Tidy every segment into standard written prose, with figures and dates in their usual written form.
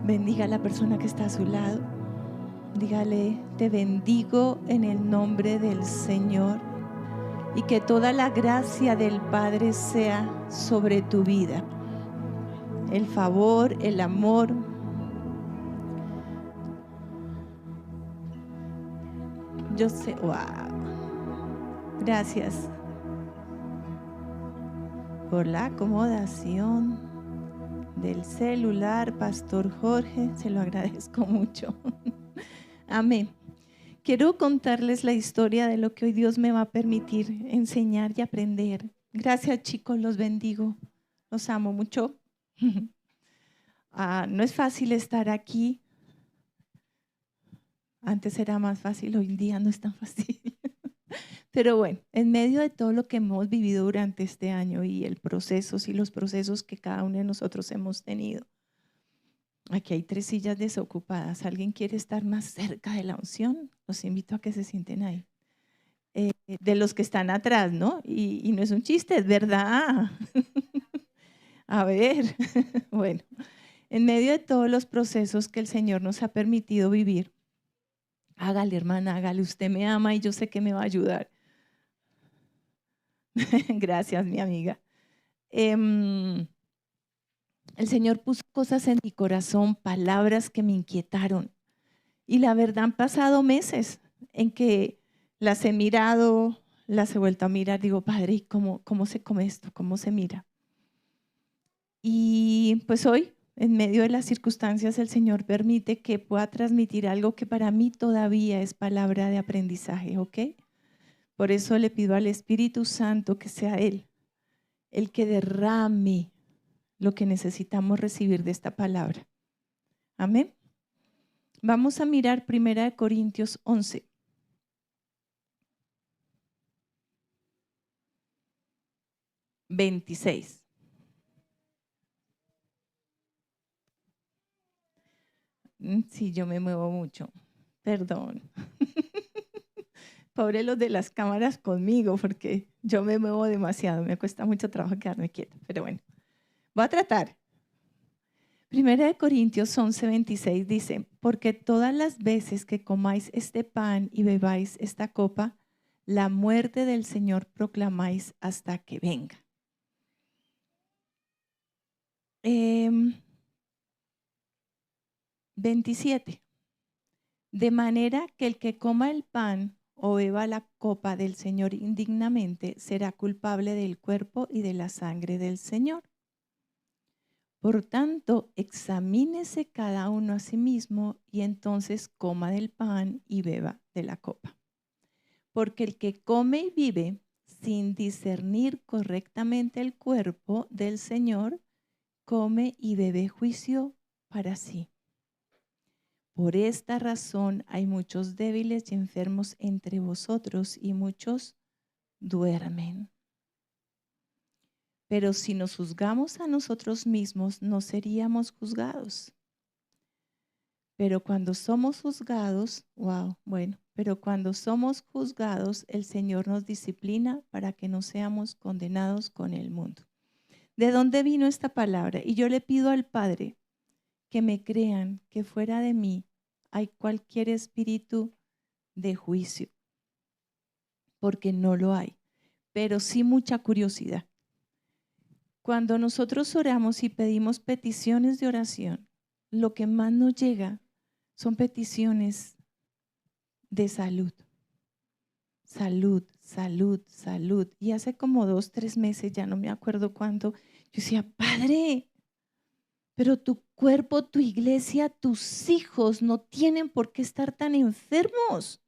Bendiga a la persona que está a su lado. Dígale: te bendigo en el nombre del Señor, y que toda la gracia del Padre sea sobre tu vida. El favor, el amor. Yo sé, wow. Gracias por la acomodación del celular, Pastor Jorge. Se lo agradezco mucho. Amén. Quiero contarles la historia de lo que hoy Dios me va a permitir enseñar y aprender. Gracias, chicos, los bendigo. Los amo mucho. No es fácil estar aquí. Antes era más fácil, hoy en día no es tan fácil. Pero bueno, en medio de todo lo que hemos vivido durante este año y los procesos que cada uno de nosotros hemos tenido. Aquí hay 3 sillas desocupadas. ¿Alguien quiere estar más cerca de la unción? Los invito a que se sienten ahí. De los que están atrás, ¿no? Y no es un chiste, es verdad. A ver, bueno, en medio de todos los procesos que el Señor nos ha permitido vivir, hágale, hermana, hágale, usted me ama y yo sé que me va a ayudar. Gracias, mi amiga. El Señor puso cosas en mi corazón, palabras que me inquietaron. Y la verdad, han pasado meses en que las he mirado, las he vuelto a mirar. Digo: Padre, ¿y cómo se come esto? ¿Cómo se mira? Y pues hoy, en medio de las circunstancias, el Señor permite que pueda transmitir algo que para mí todavía es palabra de aprendizaje, ¿ok? Por eso le pido al Espíritu Santo que sea Él el que derrame lo que necesitamos recibir de esta palabra. Amén. Vamos a mirar 1 Corintios 11. $26. Sí, yo me muevo mucho. Perdón. Pobre los de las cámaras conmigo, porque yo me muevo demasiado. Me cuesta mucho trabajo quedarme quieta. Pero bueno, voy a tratar. 1 Corintios 11:26 dice: porque todas las veces que comáis este pan y bebáis esta copa, la muerte del Señor proclamáis hasta que venga. 27. De manera que el que coma el pan o beba la copa del Señor indignamente será culpable del cuerpo y de la sangre del Señor. Por tanto, examínese cada uno a sí mismo y entonces coma del pan y beba de la copa. Porque el que come y vive sin discernir correctamente el cuerpo del Señor, come y bebe juicio para sí. Por esta razón hay muchos débiles y enfermos entre vosotros y muchos duermen. Pero si nos juzgamos a nosotros mismos, no seríamos juzgados. Pero cuando somos juzgados, pero cuando somos juzgados, el Señor nos disciplina para que no seamos condenados con el mundo. ¿De dónde vino esta palabra? Y yo le pido al Padre que me crean que fuera de mí hay cualquier espíritu de juicio, porque no lo hay, pero sí mucha curiosidad. Cuando nosotros oramos y pedimos peticiones de oración, lo que más nos llega son peticiones de salud. Salud, salud, salud. Y hace como 2, 3 meses, ya no me acuerdo cuándo, yo decía: Padre, pero tu cuerpo, tu iglesia, tus hijos no tienen por qué estar tan enfermos.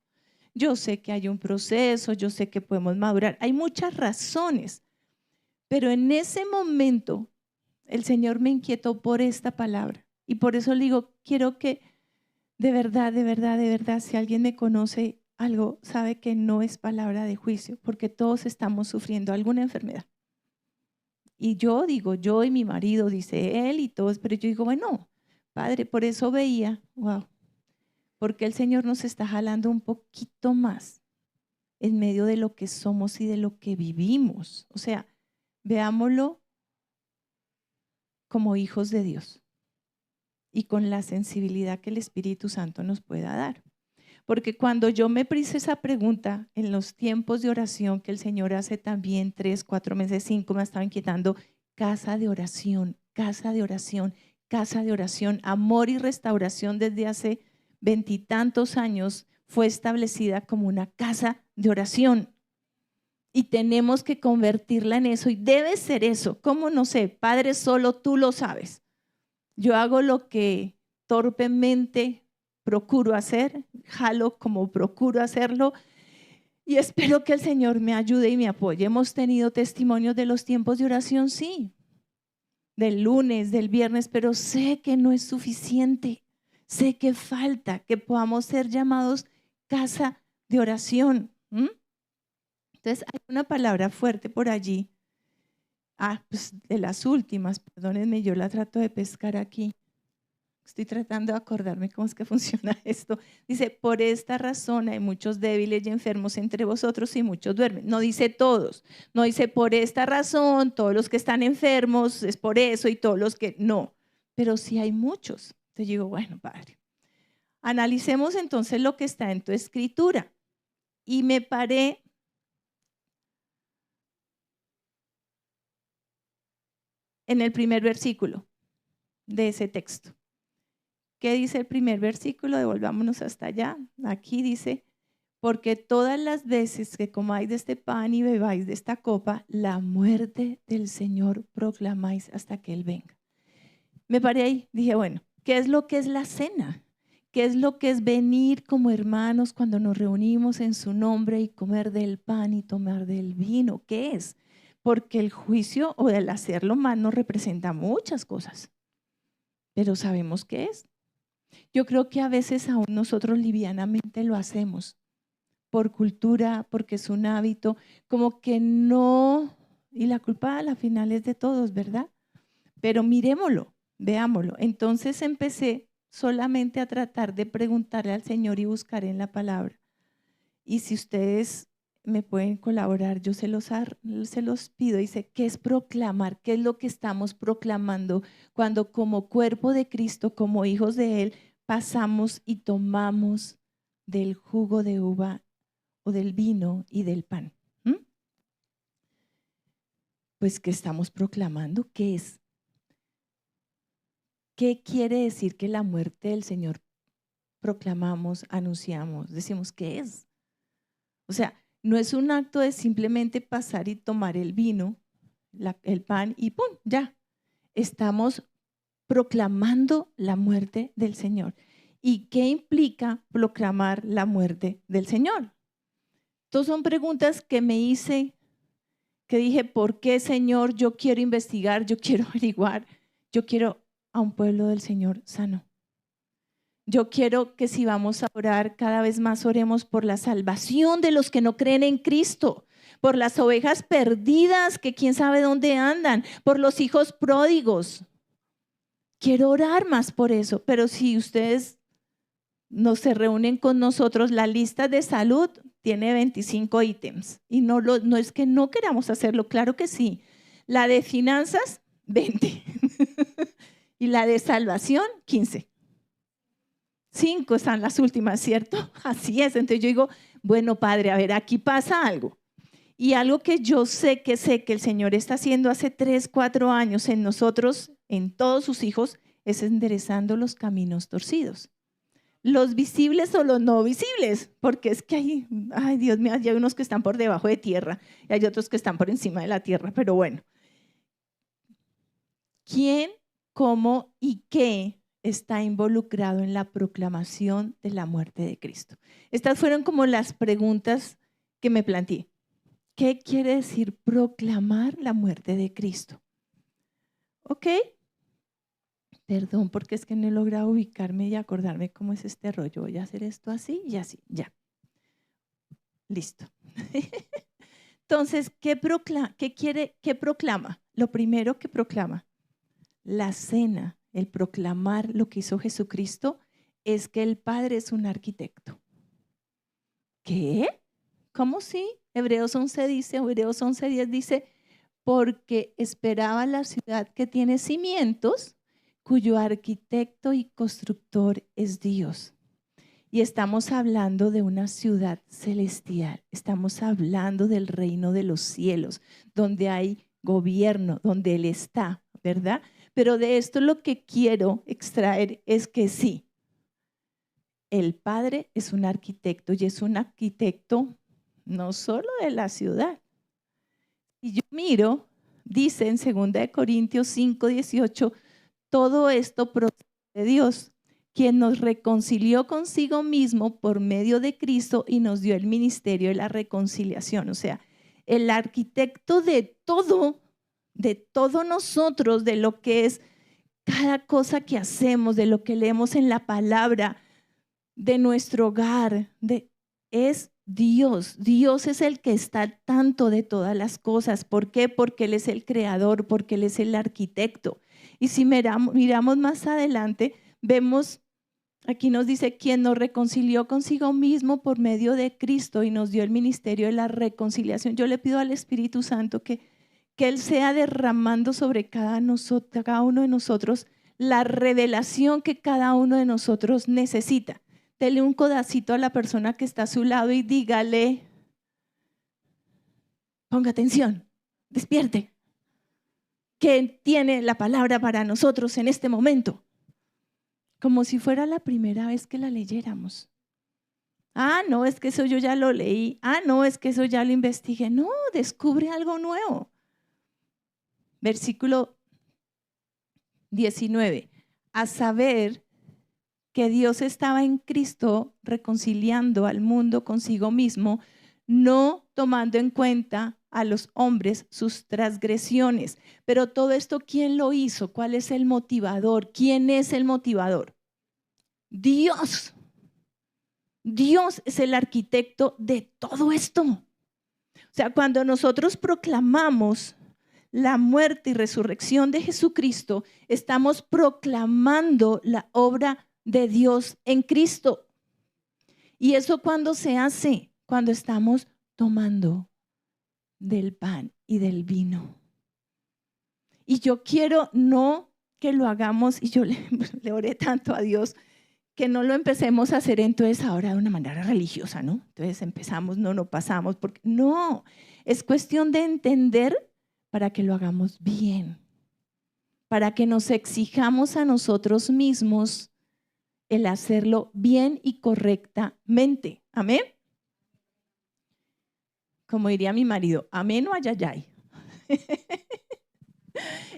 Yo sé que hay un proceso, yo sé que podemos madurar, hay muchas razones, pero en ese momento el Señor me inquietó por esta palabra. Y por eso le digo, quiero que de verdad, de verdad, de verdad, si alguien me conoce algo, sabe que no es palabra de juicio, porque todos estamos sufriendo alguna enfermedad. Y yo digo, yo y mi marido, dice él y todos, pero yo digo, bueno, Padre, por eso veía, porque el Señor nos está jalando un poquito más en medio de lo que somos y de lo que vivimos. O sea, veámoslo como hijos de Dios. y con la sensibilidad que el Espíritu Santo nos pueda dar. Porque cuando yo me hice esa pregunta en los tiempos de oración que el Señor hace también 3, 4 meses, 5, me estaba inquietando, casa de oración, casa de oración, casa de oración, amor y restauración desde hace 20 y tantos años fue establecida como una casa de oración. Y tenemos que convertirla en eso y debe ser eso. ¿Cómo? No sé, Padre, solo tú lo sabes. Yo hago lo que torpemente procuro hacer, jalo como procuro hacerlo y espero que el Señor me ayude y me apoye. Hemos tenido testimonios de los tiempos de oración, sí, del lunes, del viernes, pero sé que no es suficiente. Sé que falta que podamos ser llamados casa de oración. Entonces hay una palabra fuerte por allí. Pues de las últimas, perdónenme, yo la trato de pescar aquí. Estoy tratando de acordarme cómo es que funciona esto. Dice, por esta razón hay muchos débiles y enfermos entre vosotros y muchos duermen. No dice todos, no dice por esta razón, todos los que están enfermos es por eso y todos los que no. Pero sí hay muchos. Entonces digo, bueno, Padre, analicemos entonces lo que está en tu escritura. Y me paré en el primer versículo de ese texto. ¿Qué dice el primer versículo? Devolvámonos hasta allá. Aquí dice, porque todas las veces que comáis de este pan y bebáis de esta copa, la muerte del Señor proclamáis hasta que Él venga. Me paré ahí, dije, bueno, ¿qué es lo que es la cena? ¿Qué es lo que es venir como hermanos cuando nos reunimos en su nombre y comer del pan y tomar del vino? ¿Qué es? Porque el juicio o el hacerlo mal nos representa muchas cosas, pero ¿sabemos qué es? Yo creo que a veces aún nosotros livianamente lo hacemos por cultura, porque es un hábito, como que no, y la culpa a la final es de todos, ¿verdad? Pero miremoslo, veámoslo. Entonces empecé solamente a tratar de preguntarle al Señor y buscar en la palabra. Y si ustedes me pueden colaborar, yo se los pido. Dice, ¿qué es proclamar? ¿Qué es lo que estamos proclamando cuando como cuerpo de Cristo, como hijos de Él, pasamos y tomamos del jugo de uva o del vino y del pan? Pues, ¿qué estamos proclamando? ¿Qué es? ¿Qué quiere decir que la muerte del Señor proclamamos, anunciamos, decimos qué es? O sea, no es un acto de simplemente pasar y tomar el vino, el pan y ¡pum! Ya. Estamos proclamando la muerte del Señor. ¿Y qué implica proclamar la muerte del Señor? Entonces son preguntas que me hice, que dije, ¿por qué, Señor? Yo quiero investigar, yo quiero averiguar, yo quiero a un pueblo del Señor sano. Yo quiero que si vamos a orar, cada vez más oremos por la salvación de los que no creen en Cristo, por las ovejas perdidas que quién sabe dónde andan, por los hijos pródigos. Quiero orar más por eso, pero si ustedes no se reúnen con nosotros, la lista de salud tiene 25 ítems y no es que no queramos hacerlo, claro que sí. La de finanzas, 20 y la de salvación, 15. 5 están las últimas, ¿cierto? Así es. Entonces yo digo, bueno, Padre, a ver, aquí pasa algo. Y algo que yo sé que el Señor está haciendo hace 3, 4 años en nosotros, en todos sus hijos, es enderezando los caminos torcidos. Los visibles o los no visibles, porque es que hay, ay Dios mío, hay unos que están por debajo de tierra y hay otros que están por encima de la tierra, pero bueno. ¿Quién, cómo y qué está involucrado en la proclamación de la muerte de Cristo? Estas fueron como las preguntas que me planteé. ¿Qué quiere decir proclamar la muerte de Cristo? ¿Ok? Perdón, porque es que no he logrado ubicarme y acordarme cómo es este rollo. Voy a hacer esto así y así, ya. Listo. Entonces, ¿qué proclama? Lo primero que proclama, la cena, el proclamar lo que hizo Jesucristo, es que el Padre es un arquitecto. ¿Qué? ¿Cómo sí? Hebreos 11:10 dice, porque esperaba la ciudad que tiene cimientos, cuyo arquitecto y constructor es Dios. Y estamos hablando de una ciudad celestial, estamos hablando del reino de los cielos, donde hay gobierno, donde Él está, ¿verdad? Pero de esto lo que quiero extraer es que sí, el Padre es un arquitecto y es un arquitecto no solo de la ciudad. Y yo miro, dice en 2 Corintios 5:18, todo esto procede de Dios, quien nos reconcilió consigo mismo por medio de Cristo y nos dio el ministerio de la reconciliación. O sea, el arquitecto de todo nosotros, de lo que es cada cosa que hacemos, de lo que leemos en la palabra, de nuestro hogar, es Dios. Dios es el que está al tanto de todas las cosas. ¿Por qué? Porque Él es el creador, porque Él es el arquitecto. Y si miramos más adelante, vemos, aquí nos dice, quien nos reconcilió consigo mismo por medio de Cristo y nos dio el ministerio de la reconciliación. Yo le pido al Espíritu Santo que Él sea derramando sobre cada uno de nosotros la revelación que cada uno de nosotros necesita. Dele un codacito a la persona que está a su lado y dígale, ponga atención, despierte, que tiene la palabra para nosotros en este momento, como si fuera la primera vez que la leyéramos. Ah, no, es que eso yo ya lo leí. Ah, no, es que eso ya lo investigué. No, descubre algo nuevo. Versículo 19. A saber que Dios estaba en Cristo reconciliando al mundo consigo mismo, no tomando en cuenta a los hombres sus transgresiones. Pero todo esto, ¿quién lo hizo? ¿Cuál es el motivador? ¿Quién es el motivador? Dios. Dios es el arquitecto de todo esto. O sea, cuando nosotros proclamamos la muerte y resurrección de Jesucristo, estamos proclamando la obra de Dios en Cristo. Y eso cuando se hace, cuando estamos tomando del pan y del vino. Y yo quiero no que lo hagamos, y yo le oré tanto a Dios, que no lo empecemos a hacer entonces ahora de una manera religiosa, ¿no? Entonces empezamos, no pasamos, porque no, es cuestión de entender para que lo hagamos bien, para que nos exijamos a nosotros mismos el hacerlo bien y correctamente. Amén. Como diría mi marido, amén o ayayay.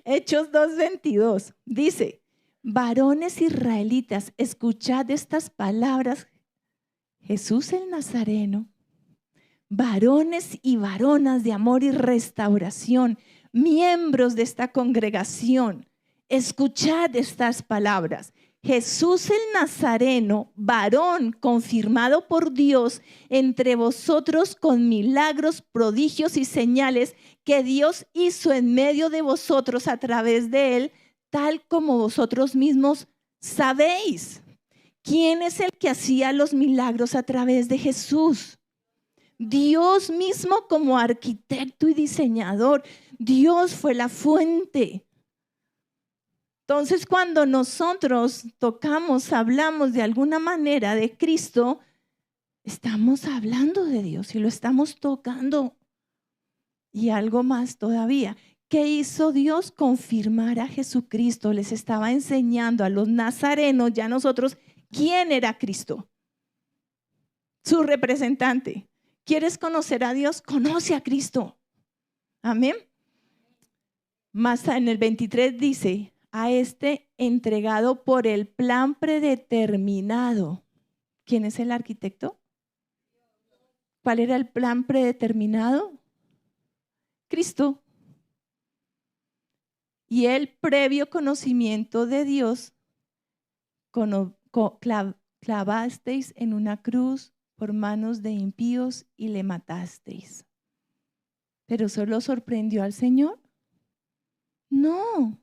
Hechos 2:22 dice, varones israelitas, escuchad estas palabras. Jesús el Nazareno, varones y varonas de amor y restauración, miembros de esta congregación, escuchad estas palabras. Jesús el Nazareno, varón confirmado por Dios entre vosotros con milagros, prodigios y señales que Dios hizo en medio de vosotros a través de él, tal como vosotros mismos sabéis. ¿Quién es el que hacía los milagros a través de Jesús? Dios mismo como arquitecto y diseñador. Dios fue la fuente. Entonces, cuando nosotros tocamos, hablamos de alguna manera de Cristo, estamos hablando de Dios y lo estamos tocando. Y algo más todavía. ¿Qué hizo Dios? Confirmar a Jesucristo. Les estaba enseñando a los nazarenos, ya nosotros, quién era Cristo. Su representante. ¿Quieres conocer a Dios? Conoce a Cristo. Amén. Más en el 23 dice, a este entregado por el plan predeterminado. ¿Quién es el arquitecto? ¿Cuál era el plan predeterminado? Cristo. Y el previo conocimiento de Dios, clavasteis en una cruz por manos de impíos y le matasteis. ¿Pero solo sorprendió al Señor? No.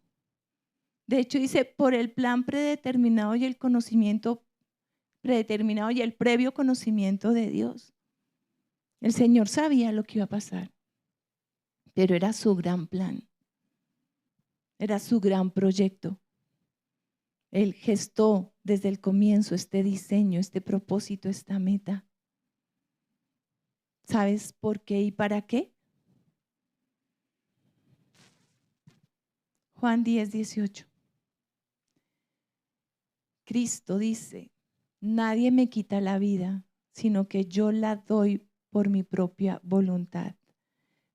De hecho dice, por el plan predeterminado y el conocimiento predeterminado y el previo conocimiento de Dios. El Señor sabía lo que iba a pasar, pero era su gran plan, era su gran proyecto. Él gestó desde el comienzo este diseño, este propósito, esta meta. ¿Sabes por qué y para qué? Juan 10:18. Cristo dice, nadie me quita la vida, sino que yo la doy por mi propia voluntad.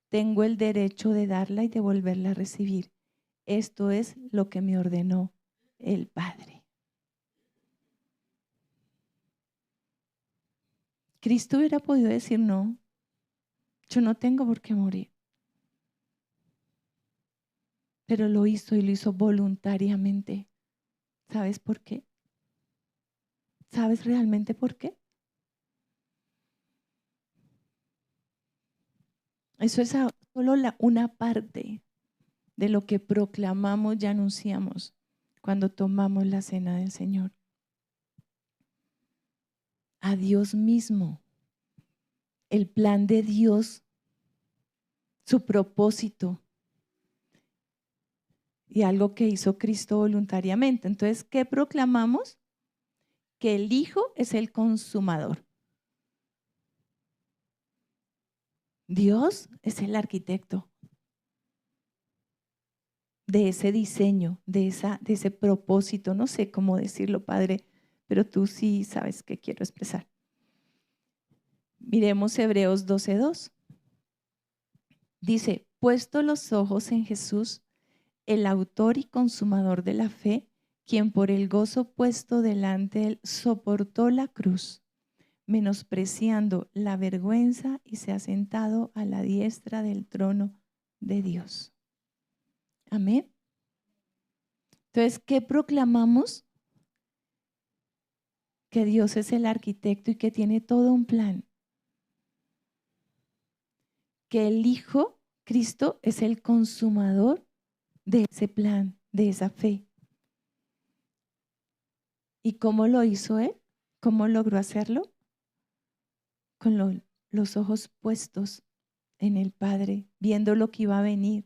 Tengo el derecho de darla y de volverla a recibir. Esto es lo que me ordenó el Padre. Cristo hubiera podido decir, no, yo no tengo por qué morir. Pero lo hizo y lo hizo voluntariamente. ¿Sabes por qué? ¿Sabes realmente por qué? Eso es solo una parte de lo que proclamamos y anunciamos cuando tomamos la cena del Señor. A Dios mismo, el plan de Dios, su propósito y algo que hizo Cristo voluntariamente. Entonces, ¿qué proclamamos? Que el Hijo es el consumador. Dios es el arquitecto de ese diseño, de ese propósito. No sé cómo decirlo, Padre, pero tú sí sabes qué quiero expresar. Miremos Hebreos 12:2. Dice, puesto los ojos en Jesús, el autor y consumador de la fe, quien por el gozo puesto delante de él soportó la cruz, menospreciando la vergüenza y se ha sentado a la diestra del trono de Dios. Amén. Entonces, ¿qué proclamamos? Que Dios es el arquitecto y que tiene todo un plan. Que el Hijo, Cristo, es el consumador de ese plan, de esa fe. ¿Y cómo lo hizo Él? ¿Cómo logró hacerlo? Con los ojos puestos en el Padre, viendo lo que iba a venir.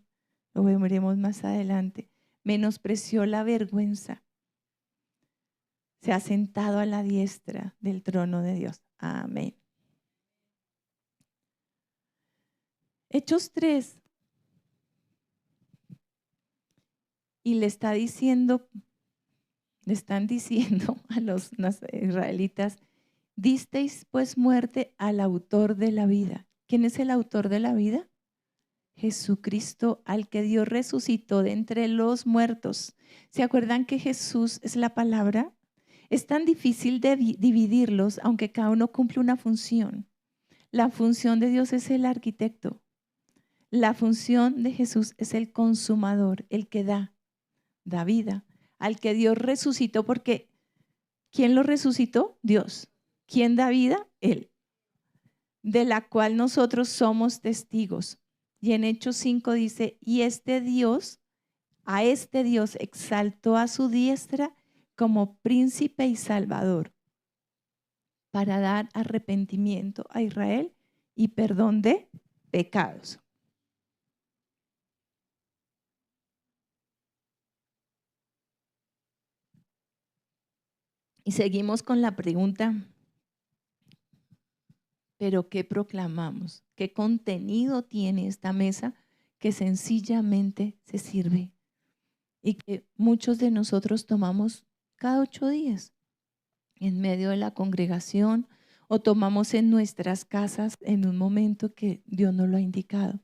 Lo veremos más adelante. Menospreció la vergüenza. Se ha sentado a la diestra del trono de Dios. Amén. Hechos 3. Y le están diciendo a los israelitas, disteis pues muerte al autor de la vida. ¿Quién es el autor de la vida? Jesucristo, al que Dios resucitó de entre los muertos. ¿Se acuerdan que Jesús es la palabra? Es tan difícil de dividirlos, aunque cada uno cumple una función. La función de Dios es el arquitecto. La función de Jesús es el consumador, el que da vida, al que Dios resucitó, porque ¿quién lo resucitó? Dios. ¿Quién da vida? Él, de la cual nosotros somos testigos. Y en Hechos 5 dice, y a este Dios exaltó a su diestra como príncipe y salvador, para dar arrepentimiento a Israel y perdón de pecados. Y seguimos con la pregunta, ¿pero qué proclamamos? ¿Qué contenido tiene esta mesa que sencillamente se sirve y que muchos de nosotros tomamos cada 8 días en medio de la congregación o tomamos en nuestras casas en un momento que Dios nos lo ha indicado?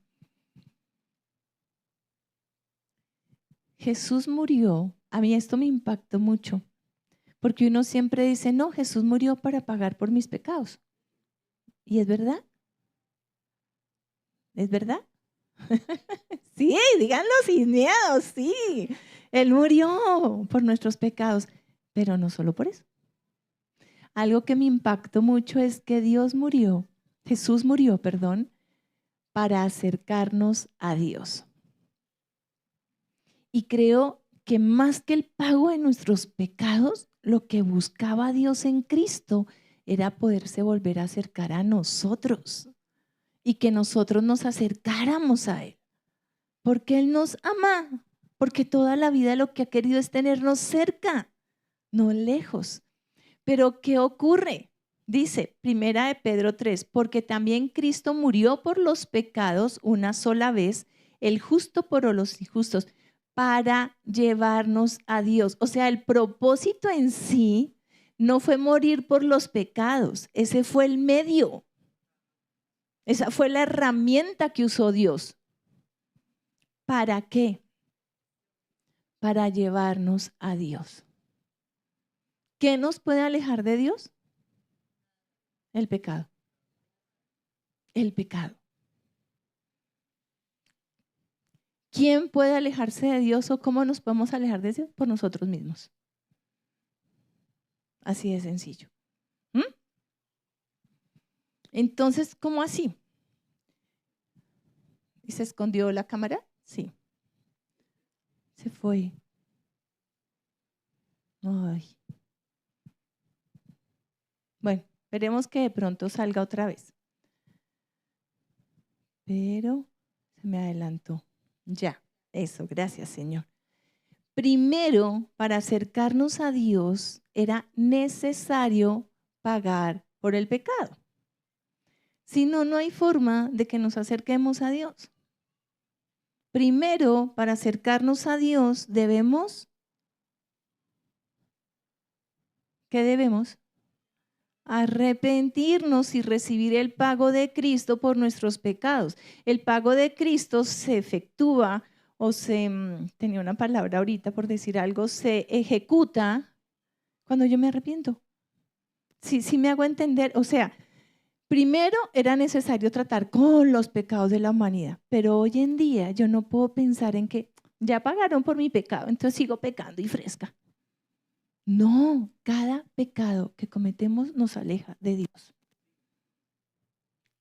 Jesús murió. A mí esto me impactó mucho, porque uno siempre dice, no, Jesús murió para pagar por mis pecados. ¿Y es verdad? ¿Es verdad? Sí, díganlo sin miedo, sí. Él murió por nuestros pecados, pero no solo por eso. Algo que me impactó mucho es que Jesús murió, perdón, para acercarnos a Dios. Y creo que más que el pago de nuestros pecados, lo que buscaba Dios en Cristo era poderse volver a acercar a nosotros y que nosotros nos acercáramos a Él. Porque Él nos ama, porque toda la vida lo que ha querido es tenernos cerca. no lejos. Pero ¿qué ocurre? Dice, primera de Pedro 3, porque también Cristo murió por los pecados una sola vez, el justo por los injustos, para llevarnos a Dios. O sea, el propósito en sí no fue morir por los pecados, ese fue el medio. Esa fue la herramienta que usó Dios. ¿Para qué? Para llevarnos a Dios. ¿Qué nos puede alejar de Dios? El pecado. El pecado. ¿Quién puede alejarse de Dios o cómo nos podemos alejar de Dios? Por nosotros mismos. Así de sencillo. ¿Mm? Entonces, ¿cómo así? ¿Y se escondió la cámara? Sí. Se fue. Ay. Bueno, veremos que de pronto salga otra vez. Pero se me adelantó. Ya, eso, gracias, Señor. Primero, para acercarnos a Dios, era necesario pagar por el pecado. Si no, no hay forma de que nos acerquemos a Dios. Primero, para acercarnos a Dios, debemos, ¿qué debemos? Arrepentirnos y recibir el pago de Cristo por nuestros pecados. El pago de Cristo se efectúa o tenía una palabra ahorita por decir algo, se ejecuta cuando yo me arrepiento. Sí me hago entender, o sea, primero era necesario tratar con los pecados de la humanidad, pero hoy en día yo no puedo pensar en que ya pagaron por mi pecado, entonces sigo pecando y fresca. No, cada pecado que cometemos nos aleja de Dios.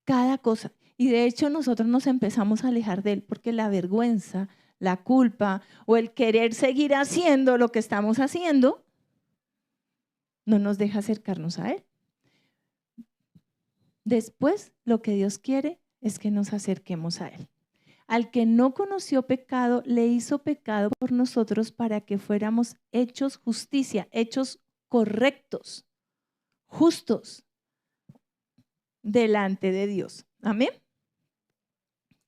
Cada cosa. Y de hecho nosotros nos empezamos a alejar de Él porque la vergüenza, la culpa o el querer seguir haciendo lo que estamos haciendo no nos deja acercarnos a Él. Después, lo que Dios quiere es que nos acerquemos a Él. Al que no conoció pecado, le hizo pecado por nosotros para que fuéramos hechos justicia, hechos correctos, justos delante de Dios. Amén.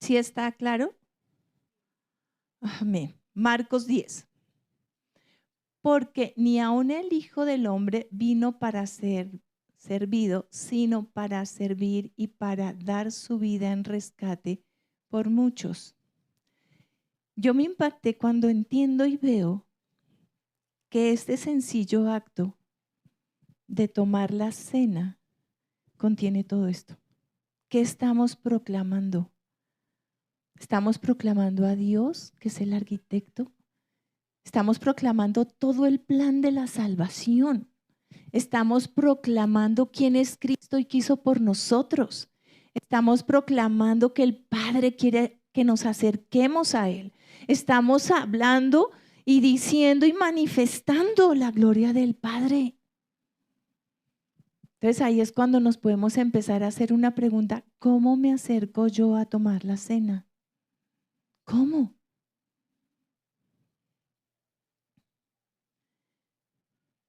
¿Sí está claro? Amén. Marcos 10. Porque ni aun el Hijo del Hombre vino para ser servido, sino para servir y para dar su vida en rescate por muchos. Yo me impacté cuando entiendo y veo que este sencillo acto de tomar la cena contiene todo esto. ¿Qué estamos proclamando? Estamos proclamando a Dios, que es el arquitecto. Estamos proclamando todo el plan de la salvación. Estamos proclamando quién es Cristo y qué hizo por nosotros. Estamos proclamando que el Padre quiere que nos acerquemos a Él. Estamos hablando y diciendo y manifestando la gloria del Padre. Entonces ahí es cuando nos podemos empezar a hacer una pregunta: ¿cómo me acerco yo a tomar la cena? ¿Cómo?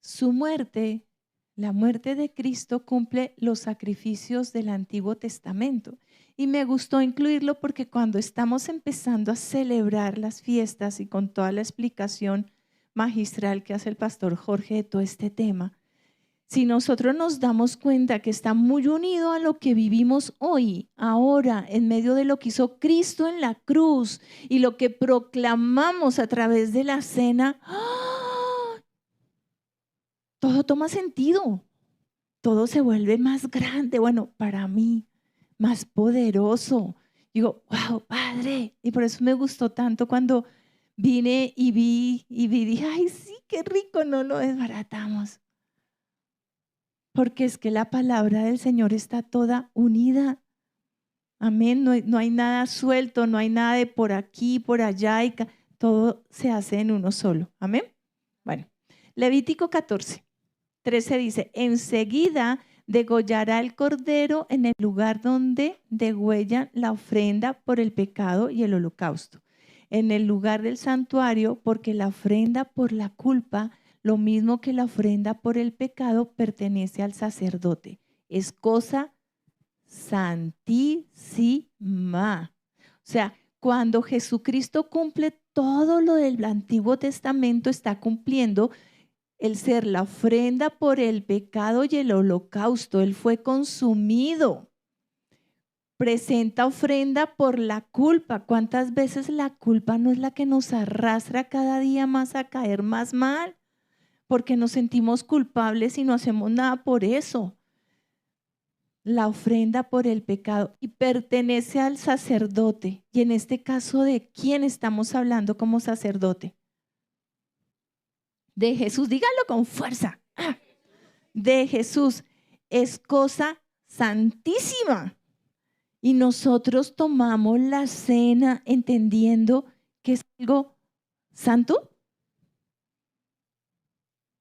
Su muerte, la muerte de Cristo, cumple los sacrificios del Antiguo Testamento. Y me gustó incluirlo porque cuando estamos empezando a celebrar las fiestas y con toda la explicación magistral que hace el pastor Jorge de todo este tema, si nosotros nos damos cuenta que está muy unido a lo que vivimos hoy, ahora, en medio de lo que hizo Cristo en la cruz y lo que proclamamos a través de la cena, ¡oh!, todo toma sentido, todo se vuelve más grande, bueno, para mí, más poderoso. Digo, wow, Padre, y por eso me gustó tanto cuando vine y vi, dije, ay, sí, qué rico, no lo desbaratamos. Porque es que la palabra del Señor está toda unida. Amén. No hay nada suelto, no hay nada de por aquí, por allá. Todo se hace en uno solo. Amén. Bueno, Levítico 14:13 dice: enseguida degollará el cordero en el lugar donde degüellan la ofrenda por el pecado y el holocausto, en el lugar del santuario, porque la ofrenda por la culpa lo mismo que la ofrenda por el pecado pertenece al sacerdote. Es cosa santísima. O sea, cuando Jesucristo cumple todo lo del Antiguo Testamento, está cumpliendo el ser la ofrenda por el pecado y el holocausto. Él fue consumido. Presenta ofrenda por la culpa. ¿Cuántas veces la culpa no es la que nos arrastra cada día más a caer más mal? Porque nos sentimos culpables y no hacemos nada por eso. La ofrenda por el pecado y pertenece al sacerdote. Y en este caso, ¿de quién estamos hablando como sacerdote? De Jesús. Dígalo con fuerza. De Jesús. Es cosa santísima. Y nosotros tomamos la cena entendiendo que es algo santo,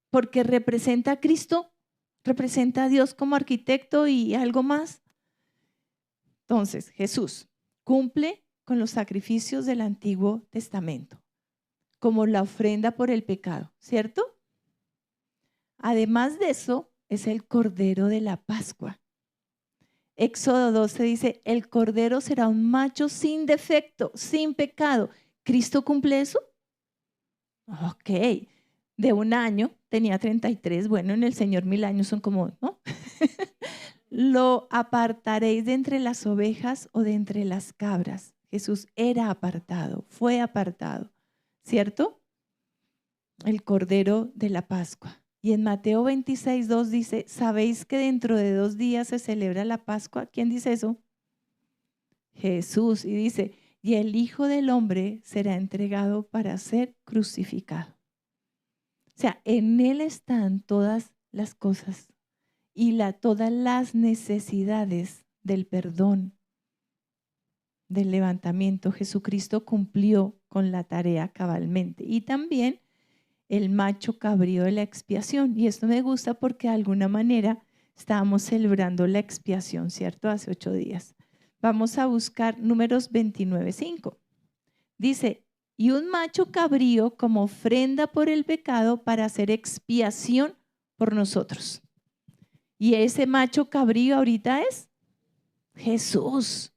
porque representa a Cristo, representa a Dios como arquitecto y algo más. Entonces, Jesús cumple con los sacrificios del Antiguo Testamento, como la ofrenda por el pecado, ¿cierto? Además de eso, es el Cordero de la Pascua. Éxodo 12 dice, el Cordero será un macho sin defecto, sin pecado. ¿Cristo cumple eso? Ok, de un año, tenía 33, bueno, en el Señor 1000 años son como, ¿no? Lo apartaréis de entre las ovejas o de entre las cabras. Jesús era apartado, fue apartado, ¿cierto? El Cordero de la Pascua. Y en Mateo 26, 2 dice, ¿sabéis que dentro de 2 días se celebra la Pascua? ¿Quién dice eso? Jesús. Y dice, y el Hijo del Hombre será entregado para ser crucificado. O sea, en Él están todas las cosas y todas las necesidades del perdón, del levantamiento. Jesucristo cumplió con la tarea cabalmente. Y también el macho cabrío de la expiación. Y esto me gusta porque de alguna manera estábamos celebrando la expiación, ¿cierto? Hace 8 días. Vamos a buscar Números 29:5. Dice, y un macho cabrío como ofrenda por el pecado para hacer expiación por nosotros. Y ese macho cabrío ahorita es Jesús.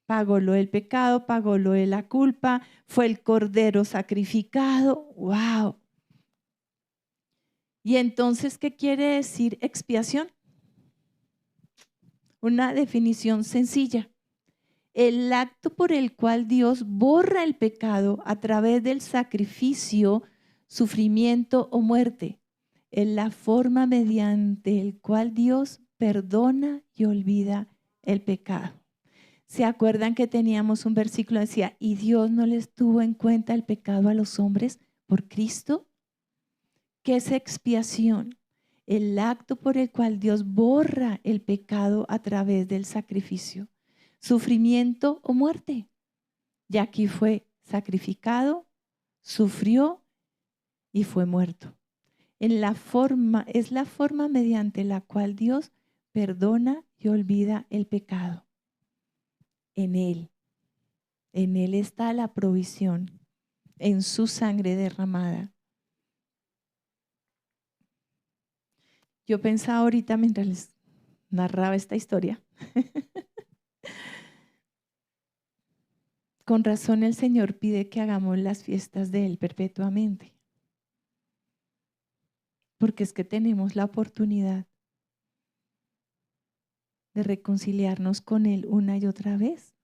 Pagó lo del pecado, pagó lo de la culpa, fue el cordero sacrificado. ¡Wow! Y entonces, ¿qué quiere decir expiación? Una definición sencilla. El acto por el cual Dios borra el pecado a través del sacrificio, sufrimiento o muerte. Es la forma mediante el cual Dios perdona y olvida el pecado. ¿Se acuerdan que teníamos un versículo que decía, y Dios no les tuvo en cuenta el pecado a los hombres por Cristo? ¿Qué es expiación? El acto por el cual Dios borra el pecado a través del sacrificio, sufrimiento o muerte. Y aquí fue sacrificado, sufrió y fue muerto. Es la forma mediante la cual Dios perdona y olvida el pecado. En Él está la provisión, en su sangre derramada. Yo pensaba ahorita mientras les narraba esta historia, con razón el Señor pide que hagamos las fiestas de Él perpetuamente, porque es que tenemos la oportunidad de reconciliarnos con Él una y otra vez.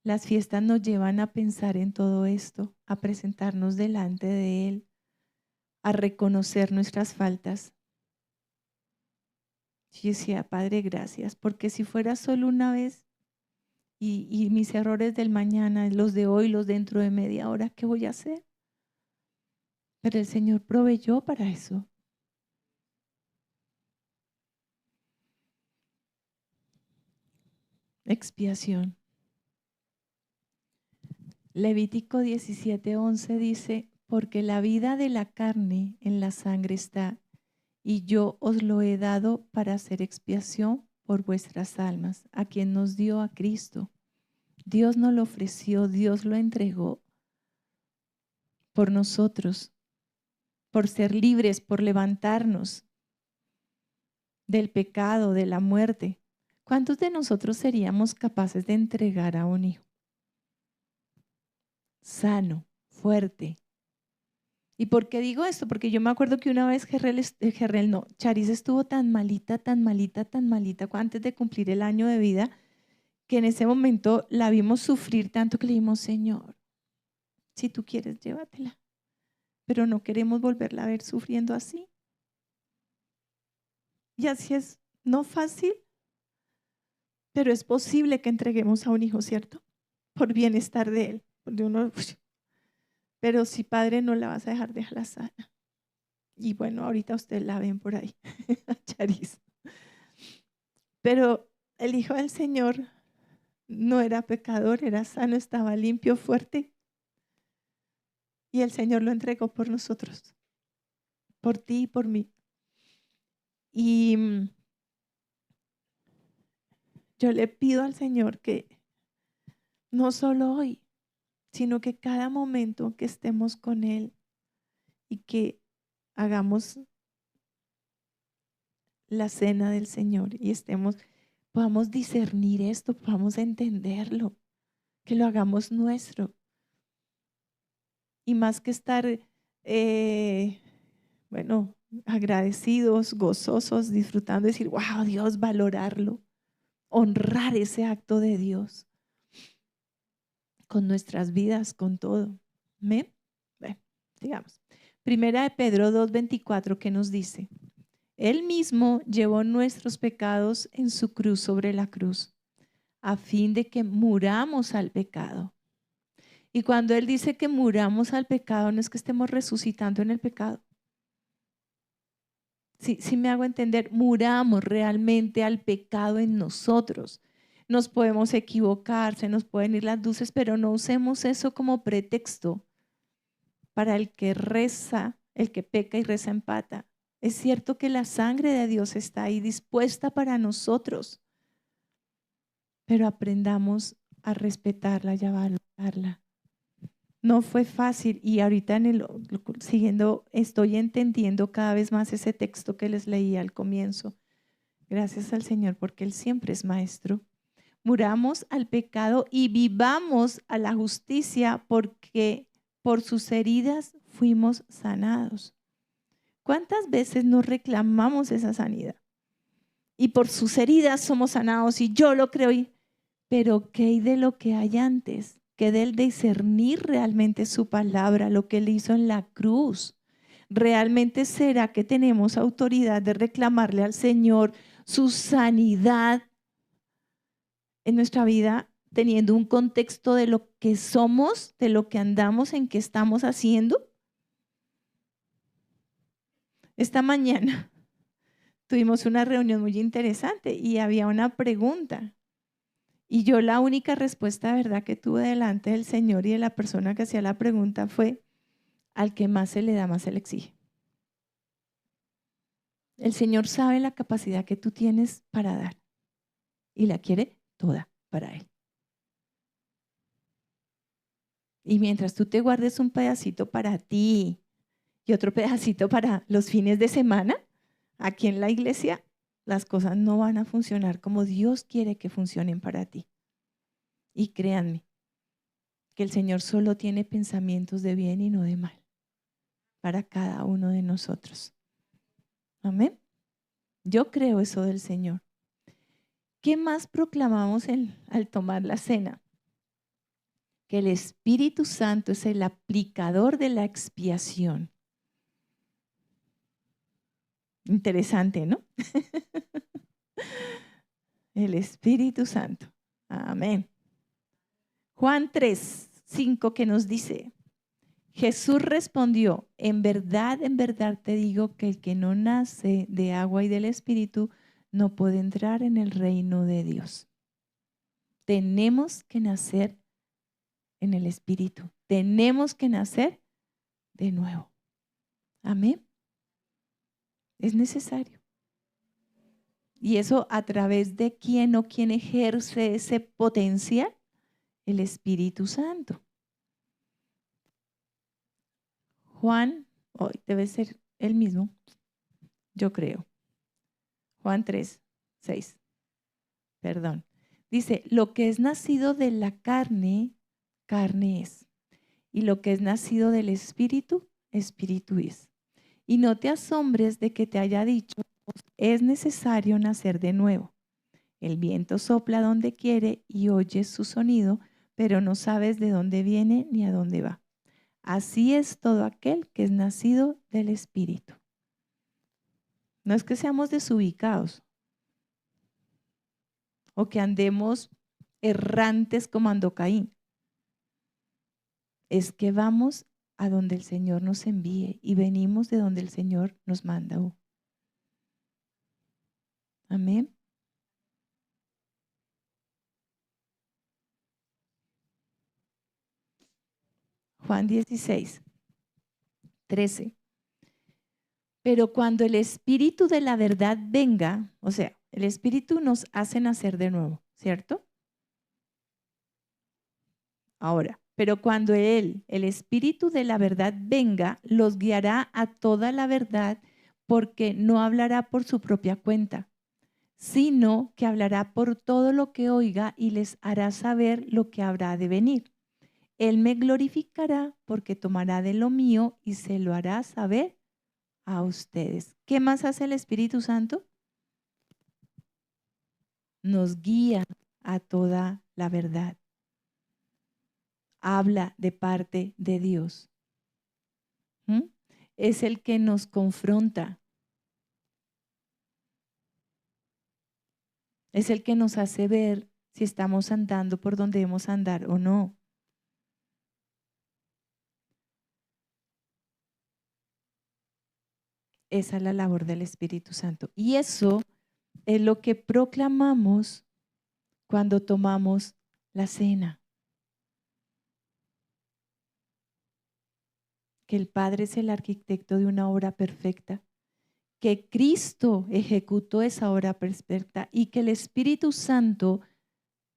Las fiestas nos llevan a pensar en todo esto, a presentarnos delante de Él, a reconocer nuestras faltas. Yo decía, Padre, gracias, porque si fuera solo una vez y mis errores del mañana, los de hoy, los dentro de media hora, ¿qué voy a hacer? Pero el Señor proveyó para eso. Expiación. Levítico 17:11 dice, porque la vida de la carne en la sangre está, y yo os lo he dado para hacer expiación por vuestras almas, a quien nos dio a Cristo. Dios nos lo ofreció, Dios lo entregó por nosotros. por ser libres, por levantarnos del pecado, de la muerte. ¿Cuántos de nosotros seríamos capaces de entregar a un hijo sano, fuerte? ¿Y por qué digo esto? Porque yo me acuerdo que una vez Charis estuvo tan malita, tan malita, tan malita antes de cumplir el año de vida, que en ese momento la vimos sufrir tanto que le dijimos, Señor, si tú quieres, llévatela. Pero no queremos volverla a ver sufriendo así. Y así es, no fácil, pero es posible que entreguemos a un hijo, ¿cierto? Por bienestar de él. Porque uno, pero si padre no la vas a dejar, déjala sana. Y bueno, ahorita ustedes la ven por ahí, Charis. Pero el Hijo del Señor no era pecador, era sano, estaba limpio, fuerte. Y el Señor lo entregó por nosotros, por ti y por mí. Y yo le pido al Señor que no solo hoy, sino que cada momento que estemos con Él y que hagamos la cena del Señor y podamos discernir esto, podamos entenderlo, que lo hagamos nuestro. Y más que estar, bueno, agradecidos, gozosos, disfrutando, decir, wow, Dios, valorarlo, honrar ese acto de Dios con nuestras vidas, con todo. ¿Amén? Bueno, sigamos. Primera de Pedro 2:24, ¿qué nos dice? Él mismo llevó nuestros pecados en su cruz sobre la cruz, a fin de que muramos al pecado. Y cuando Él dice que muramos al pecado, no es que estemos resucitando en el pecado. Si me hago entender, muramos realmente al pecado en nosotros. Nos podemos equivocar, se nos pueden ir las luces, pero no usemos eso como pretexto para el que reza, el que peca y reza empata. Es cierto que la sangre de Dios está ahí dispuesta para nosotros, pero aprendamos a respetarla y a valorarla. No fue fácil y ahorita siguiendo estoy entendiendo cada vez más ese texto que les leí al comienzo. Gracias al Señor porque Él siempre es maestro. Muramos al pecado y vivamos a la justicia porque por sus heridas fuimos sanados. ¿Cuántas veces nos reclamamos esa sanidad? Y por sus heridas somos sanados y yo lo creo. Pero ¿qué hay de lo que hay antes? ¿Qué del discernir realmente su palabra, lo que Él hizo en la cruz? ¿Realmente será que tenemos autoridad de reclamarle al Señor su sanidad en nuestra vida, teniendo un contexto de lo que somos, de lo que andamos, en qué estamos haciendo? Esta mañana tuvimos una reunión muy interesante y había una pregunta. Y yo la única respuesta, verdad, que tuve delante del Señor y de la persona que hacía la pregunta fue, al que más se le da, más se le exige. El Señor sabe la capacidad que tú tienes para dar y la quiere toda para Él. Y mientras tú te guardes un pedacito para ti y otro pedacito para los fines de semana, aquí en la iglesia, las cosas no van a funcionar como Dios quiere que funcionen para ti. Y créanme, que el Señor solo tiene pensamientos de bien y no de mal para cada uno de nosotros. Amén. Yo creo eso del Señor. ¿Qué más proclamamos al tomar la cena? Que el Espíritu Santo es el aplicador de la expiación. Interesante, ¿no? El Espíritu Santo. Amén. Juan 3:5 que nos dice, Jesús respondió, en verdad te digo que el que no nace de agua y del Espíritu no puede entrar en el reino de Dios. Tenemos que nacer en el Espíritu. Tenemos que nacer de nuevo. Amén. Es necesario. Y eso a través de quién o quién ejerce ese potencial, el Espíritu Santo. Juan Hoy debe ser el mismo, yo creo. Juan 3, 6. Perdón. Dice, lo que es nacido de la carne, carne es. Y lo que es nacido del espíritu, espíritu es. Y no te asombres de que te haya dicho, es necesario nacer de nuevo. El viento sopla donde quiere y oyes su sonido, pero no sabes de dónde viene ni a dónde va. Así es todo aquel que es nacido del espíritu. No es que seamos desubicados o que andemos errantes como andó Caín. Es que vamos a donde el Señor nos envíe y venimos de donde el Señor nos manda. Amén. Juan 16, 13. Pero cuando el Espíritu de la verdad venga, o sea, el Espíritu nos hace nacer de nuevo, ¿cierto? Ahora, pero cuando Él, el Espíritu de la verdad venga, los guiará a toda la verdad, porque no hablará por su propia cuenta, sino que hablará por todo lo que oiga y les hará saber lo que habrá de venir. Él me glorificará porque tomará de lo mío y se lo hará saber a ustedes. ¿Qué más hace el Espíritu Santo? Nos guía a toda la verdad. Habla de parte de Dios. Es el que nos confronta. Es el que nos hace ver si estamos andando por donde debemos andar o no. Esa es la labor del Espíritu Santo. Y eso es lo que proclamamos cuando tomamos la cena. Que el Padre es el arquitecto de una obra perfecta, que Cristo ejecutó esa obra perfecta y que el Espíritu Santo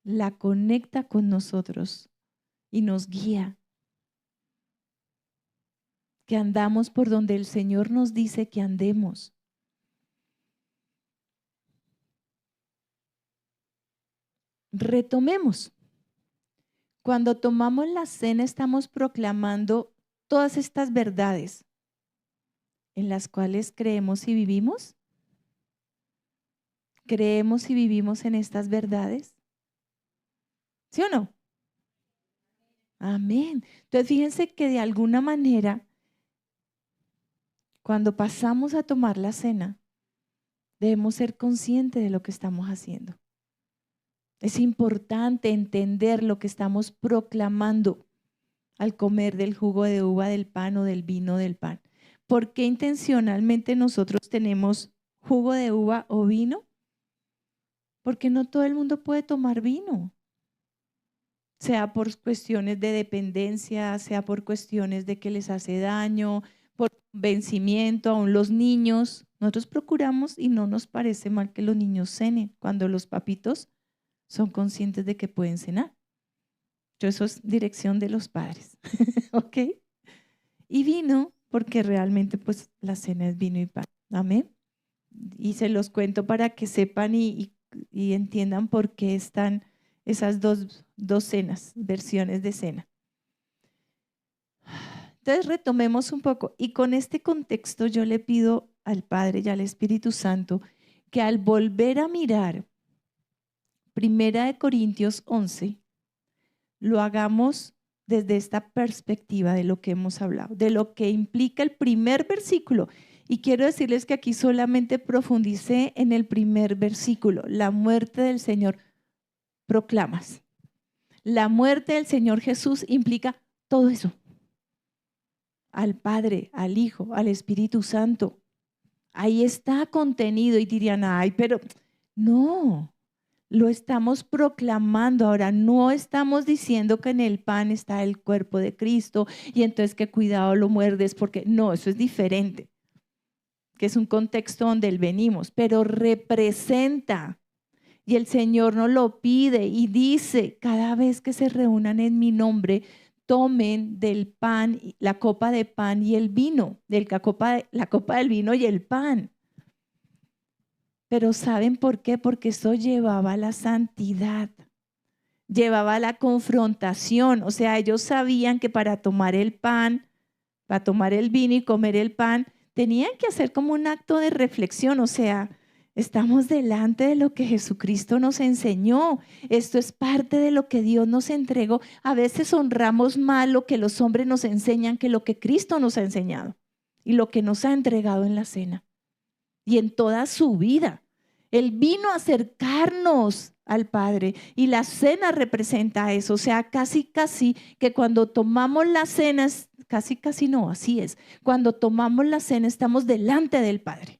la conecta con nosotros y nos guía. Que andamos por donde el Señor nos dice que andemos. Retomemos. Cuando tomamos la cena estamos proclamando todas estas verdades en las cuales creemos y vivimos. ¿Creemos y vivimos en estas verdades? ¿Sí o no? Amén. Entonces fíjense que de alguna manera, cuando pasamos a tomar la cena, debemos ser conscientes de lo que estamos haciendo. Es importante entender lo que estamos proclamando al comer del jugo de uva, del pan o del vino del pan. ¿Por qué intencionalmente nosotros tenemos jugo de uva o vino? Porque no todo el mundo puede tomar vino. Sea por cuestiones de dependencia, sea por cuestiones de que les hace daño, por vencimiento, aún los niños. Nosotros procuramos y no nos parece mal que los niños cenen cuando los papitos son conscientes de que pueden cenar. Eso es dirección de los padres, ¿ok? Y vino porque realmente pues la cena es vino y pan, amén. Y se los cuento para que sepan y entiendan por qué están esas dos cenas, versiones de cena. Entonces retomemos un poco y con este contexto yo le pido al Padre y al Espíritu Santo que al volver a mirar 1 Corintios 11, lo hagamos desde esta perspectiva de lo que hemos hablado, de lo que implica el primer versículo. Y quiero decirles que aquí solamente profundicé en el primer versículo, la muerte del Señor. Proclamas. La muerte del Señor Jesús implica todo eso. Al Padre, al Hijo, al Espíritu Santo. Ahí está contenido y dirían, ay, pero no, lo estamos proclamando. Ahora, no estamos diciendo que en el pan está el cuerpo de Cristo y entonces que cuidado lo muerdes porque no, eso es diferente, que es un contexto donde él venimos, pero representa. Y el Señor nos lo pide y dice, cada vez que se reúnan en mi nombre, tomen del pan, la copa de pan y el vino, la copa del vino y el pan. Pero ¿saben por qué? Porque eso llevaba la santidad, llevaba la confrontación. O sea, ellos sabían que para tomar el pan, para tomar el vino y comer el pan, tenían que hacer como un acto de reflexión. O sea, estamos delante de lo que Jesucristo nos enseñó. Esto es parte de lo que Dios nos entregó. A veces honramos más lo que los hombres nos enseñan que lo que Cristo nos ha enseñado y lo que nos ha entregado en la cena y en toda su vida. Él vino a acercarnos al Padre y la cena representa eso. O sea, casi que cuando tomamos la cena, casi no, así es. Cuando tomamos la cena estamos delante del Padre.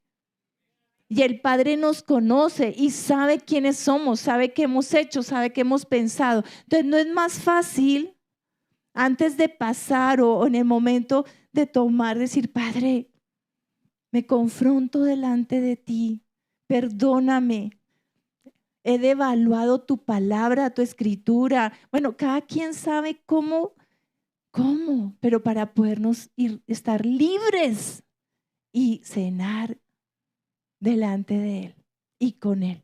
Y el Padre nos conoce y sabe quiénes somos, sabe qué hemos hecho, sabe qué hemos pensado. Entonces no es más fácil antes de pasar o en el momento de tomar, decir, Padre, me confronto delante de ti, perdóname, he devaluado tu palabra, tu escritura. Bueno, cada quien sabe cómo, pero para podernos estar libres y cenar delante de Él y con Él,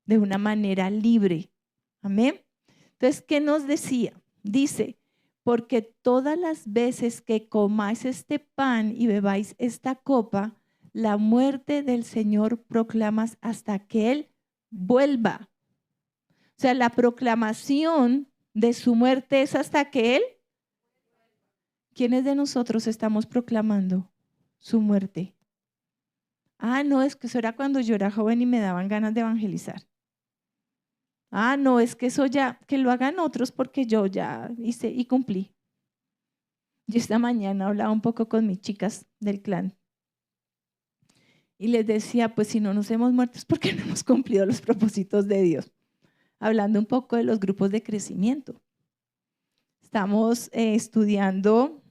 de una manera libre. Amén. Entonces, ¿qué nos decía? Dice, porque todas las veces que comáis este pan y bebáis esta copa, la muerte del Señor proclamas hasta que Él vuelva. O sea, la proclamación de su muerte es hasta que Él. ¿Quiénes de nosotros estamos proclamando su muerte? Ah, no, es que eso era cuando yo era joven y me daban ganas de evangelizar. Ah, no, es que eso ya, que lo hagan otros porque yo ya hice y cumplí. Yo esta mañana hablaba un poco con mis chicas del clan y les decía, pues si no nos hemos muerto es porque no hemos cumplido los propósitos de Dios. Hablando un poco de los grupos de crecimiento. Estamos estudiando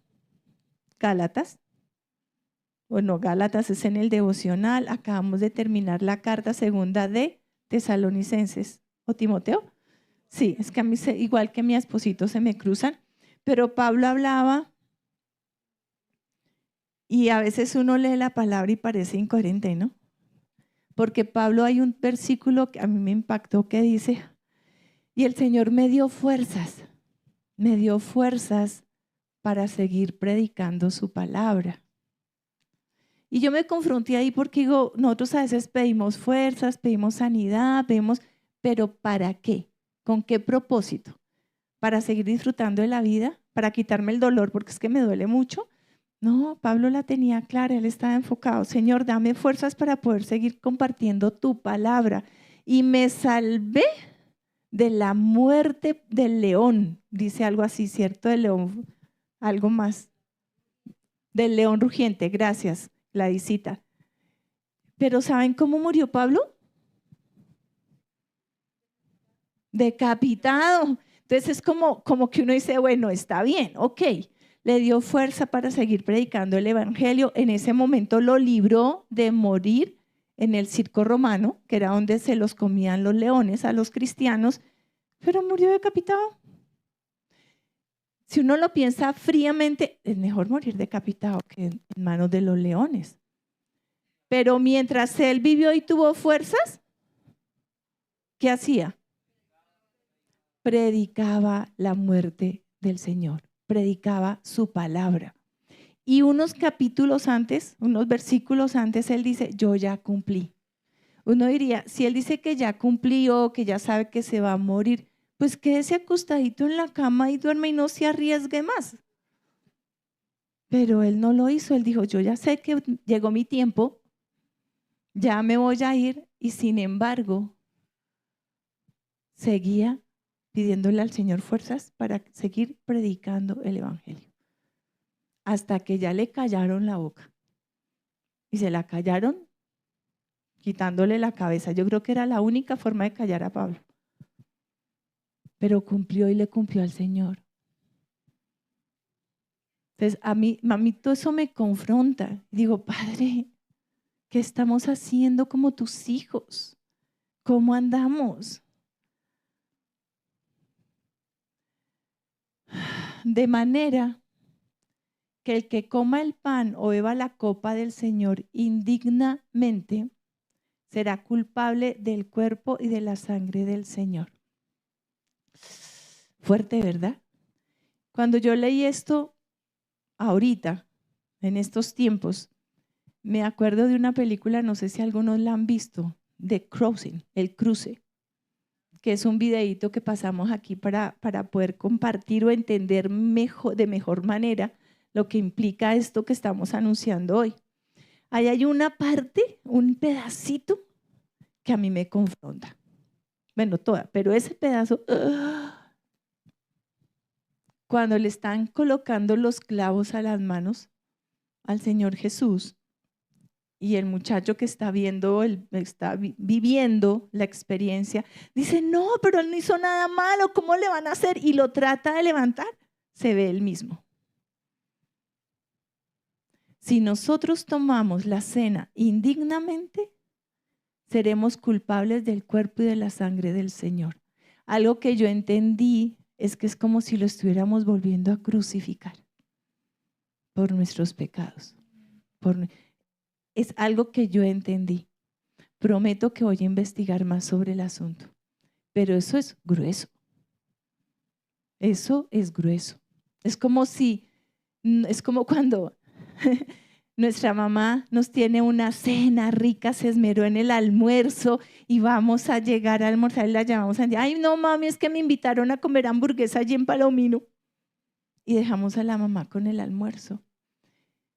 Gálatas. Bueno, Gálatas es en el devocional. Acabamos de terminar la carta segunda de Tesalonicenses. ¿O Timoteo? Sí, es que a mí, igual que mi esposito, se me cruzan. Pero Pablo hablaba y a veces uno lee la palabra y parece incoherente, ¿no? Porque Pablo, hay un versículo que a mí me impactó que dice, y el Señor me dio fuerzas para seguir predicando su palabra. Y yo me confronté ahí porque digo, nosotros a veces pedimos fuerzas, pedimos sanidad, pero ¿para qué? ¿Con qué propósito? ¿Para seguir disfrutando de la vida? ¿Para quitarme el dolor porque es que me duele mucho? No, Pablo la tenía clara, él estaba enfocado. Señor, dame fuerzas para poder seguir compartiendo tu palabra. Y me salvé de la muerte del león, dice algo así, ¿cierto? Del león, algo más. Del león rugiente, gracias, Gladysita. Pero ¿saben cómo murió Pablo? Decapitado. Entonces es como que uno dice, bueno, está bien, ok. Le dio fuerza para seguir predicando el evangelio. En ese momento lo libró de morir en el circo romano, que era donde se los comían los leones a los cristianos, pero murió decapitado. Si uno lo piensa fríamente, es mejor morir decapitado que en manos de los leones. Pero mientras él vivió y tuvo fuerzas, ¿qué hacía? Predicaba la muerte del Señor, predicaba su palabra. Y unos capítulos antes, unos versículos antes, él dice, yo ya cumplí. Uno diría, si él dice que ya cumplió, que ya sabe que se va a morir, pues quédese acostadito en la cama y duerme y no se arriesgue más. Pero él no lo hizo, él dijo, yo ya sé que llegó mi tiempo, ya me voy a ir, y sin embargo, seguía pidiéndole al Señor fuerzas para seguir predicando el evangelio. Hasta que ya le callaron la boca. Y se la callaron quitándole la cabeza. Yo creo que era la única forma de callar a Pablo. Pero cumplió y le cumplió al Señor. Entonces, a mí todo eso me confronta. Digo, Padre, ¿qué estamos haciendo como tus hijos? ¿Cómo andamos? De manera que el que coma el pan o beba la copa del Señor indignamente será culpable del cuerpo y de la sangre del Señor. Fuerte, ¿verdad? Cuando yo leí esto ahorita, en estos tiempos, me acuerdo de una película, no sé si algunos la han visto, de Crossing, El Cruce, que es un videíto que pasamos aquí para poder compartir o entender de mejor manera lo que implica esto que estamos anunciando hoy. Ahí hay una parte, un pedacito que a mí me confronta. Bueno, toda, pero ese pedazo, cuando le están colocando los clavos a las manos al Señor Jesús y el muchacho que está viviendo la experiencia, dice, no, pero él no hizo nada malo, ¿cómo le van a hacer? Y lo trata de levantar, se ve él mismo. Si nosotros tomamos la cena indignamente, seremos culpables del cuerpo y de la sangre del Señor. Algo que yo entendí es que es como si lo estuviéramos volviendo a crucificar por nuestros pecados. Es algo que yo entendí. Prometo que voy a investigar más sobre el asunto. Pero eso es grueso. Eso es grueso. Es como cuando nuestra mamá nos tiene una cena rica, se esmeró en el almuerzo y vamos a llegar a almorzar y la llamamos a decir, ay no mami, es que me invitaron a comer hamburguesa allí en Palomino. Y dejamos a la mamá con el almuerzo.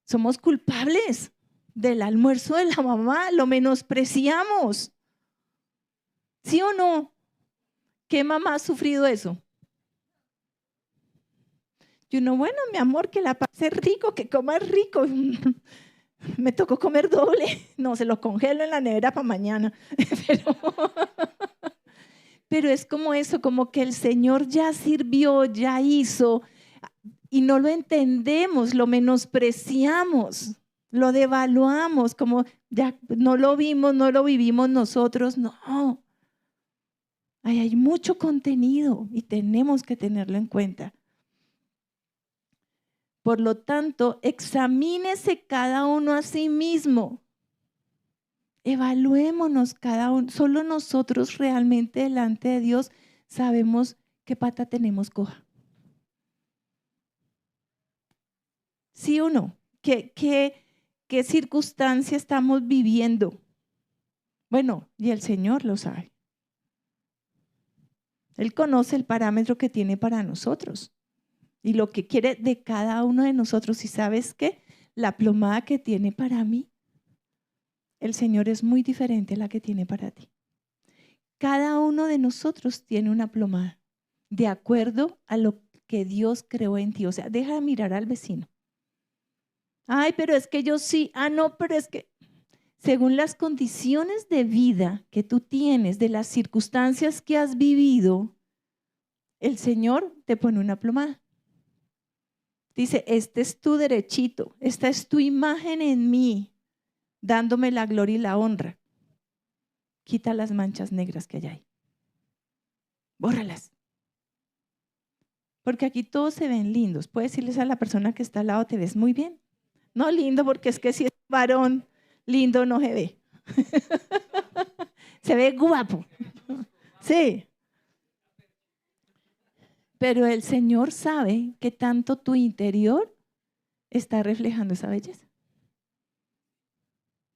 Somos culpables del almuerzo de la mamá, lo menospreciamos. ¿Sí o no? ¿Qué mamá ha sufrido eso? Y uno, bueno, mi amor, que la pase rico, que coma rico. Me tocó comer doble. No, se lo congelo en la nevera para mañana. Pero es como eso, como que el Señor ya sirvió, ya hizo, y no lo entendemos, lo menospreciamos, lo devaluamos, como ya no lo vimos, no lo vivimos nosotros. No. Ahí hay mucho contenido y tenemos que tenerlo en cuenta. Por lo tanto, examínese cada uno a sí mismo. Evaluémonos cada uno. Solo nosotros realmente delante de Dios sabemos qué pata tenemos coja. ¿Sí o no? ¿Qué circunstancia estamos viviendo? Bueno, y el Señor lo sabe. Él conoce el parámetro que tiene para nosotros y lo que quiere de cada uno de nosotros. ¿Y sabes qué? La plomada que tiene para mí, el Señor es muy diferente a la que tiene para ti. Cada uno de nosotros tiene una plomada de acuerdo a lo que Dios creó en ti. O sea, deja de mirar al vecino. Ay, pero es que yo sí. Ah, no, pero es que según las condiciones de vida que tú tienes, de las circunstancias que has vivido, el Señor te pone una plomada. Dice, este es tu derechito, esta es tu imagen en mí, dándome la gloria y la honra. Quita las manchas negras que hay ahí. Bórralas. Porque aquí todos se ven lindos. Puedes decirles a la persona que está al lado, te ves muy bien. No lindo, porque es que si es varón, lindo no se ve. Se ve guapo. Sí. Pero el Señor sabe que tanto tu interior está reflejando esa belleza.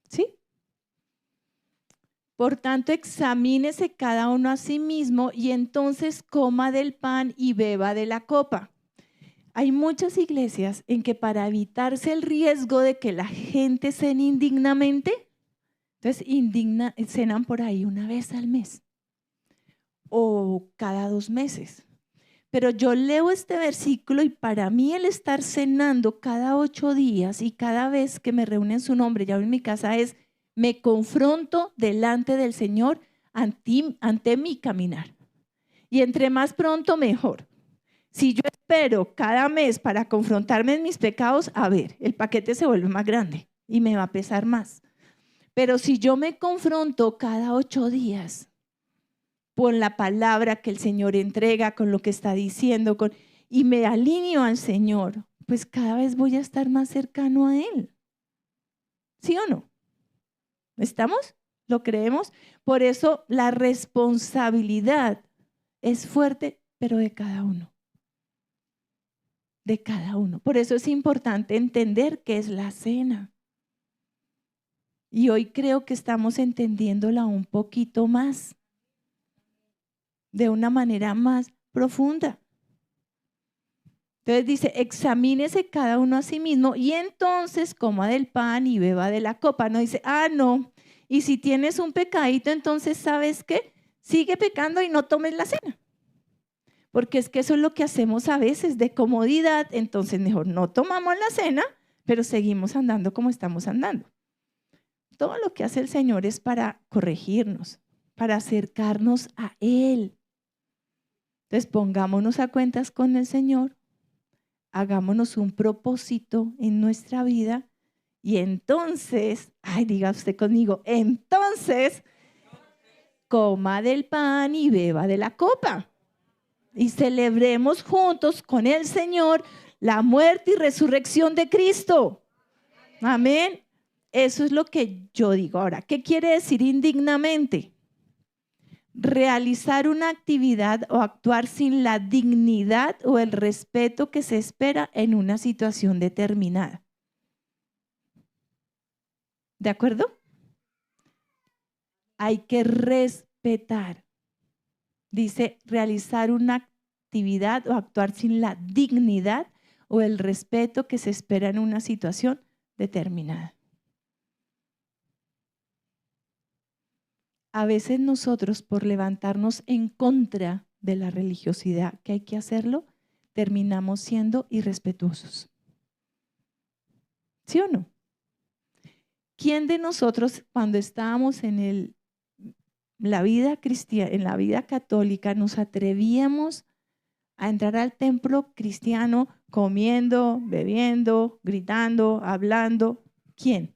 ¿Sí? Por tanto, examínese cada uno a sí mismo y entonces coma del pan y beba de la copa. Hay muchas iglesias en que para evitarse el riesgo de que la gente cene indignamente, entonces cenan por ahí una vez al mes o cada 2 meses. Pero yo leo este versículo y para mí el estar cenando cada 8 días y cada vez que me reúne en su nombre, ya en mi casa me confronto delante del Señor ante mi caminar. Y entre más pronto, mejor. Si yo espero cada mes para confrontarme en mis pecados, a ver, el paquete se vuelve más grande y me va a pesar más. Pero si yo me confronto cada 8 días, con la palabra que el Señor entrega, con lo que está diciendo, y me alineo al Señor, pues cada vez voy a estar más cercano a Él. ¿Sí o no? ¿Estamos? ¿Lo creemos? Por eso la responsabilidad es fuerte, pero de cada uno. De cada uno. Por eso es importante entender qué es la cena. Y hoy creo que estamos entendiéndola un poquito más, de una manera más profunda. Entonces dice, examínese cada uno a sí mismo y entonces coma del pan y beba de la copa. No dice, no. Y si tienes un pecadito, entonces ¿sabes qué? Sigue pecando y no tomes la cena. Porque es que eso es lo que hacemos a veces de comodidad. Entonces mejor no tomamos la cena, pero seguimos andando como estamos andando. Todo lo que hace el Señor es para corregirnos, para acercarnos a Él. Entonces pongámonos a cuentas con el Señor, hagámonos un propósito en nuestra vida y entonces, diga usted conmigo, entonces coma del pan y beba de la copa y celebremos juntos con el Señor la muerte y resurrección de Cristo. Amén. Eso es lo que yo digo. Ahora, ¿qué quiere decir indignamente? Realizar una actividad o actuar sin la dignidad o el respeto que se espera en una situación determinada. ¿De acuerdo? Hay que respetar. Dice, realizar una actividad o actuar sin la dignidad o el respeto que se espera en una situación determinada. A veces nosotros, por levantarnos en contra de la religiosidad, que hay que hacerlo, terminamos siendo irrespetuosos. ¿Sí o no? ¿Quién de nosotros, cuando estábamos en la vida cristiana, en la vida católica, nos atrevíamos a entrar al templo cristiano comiendo, bebiendo, gritando, hablando? ¿Quién?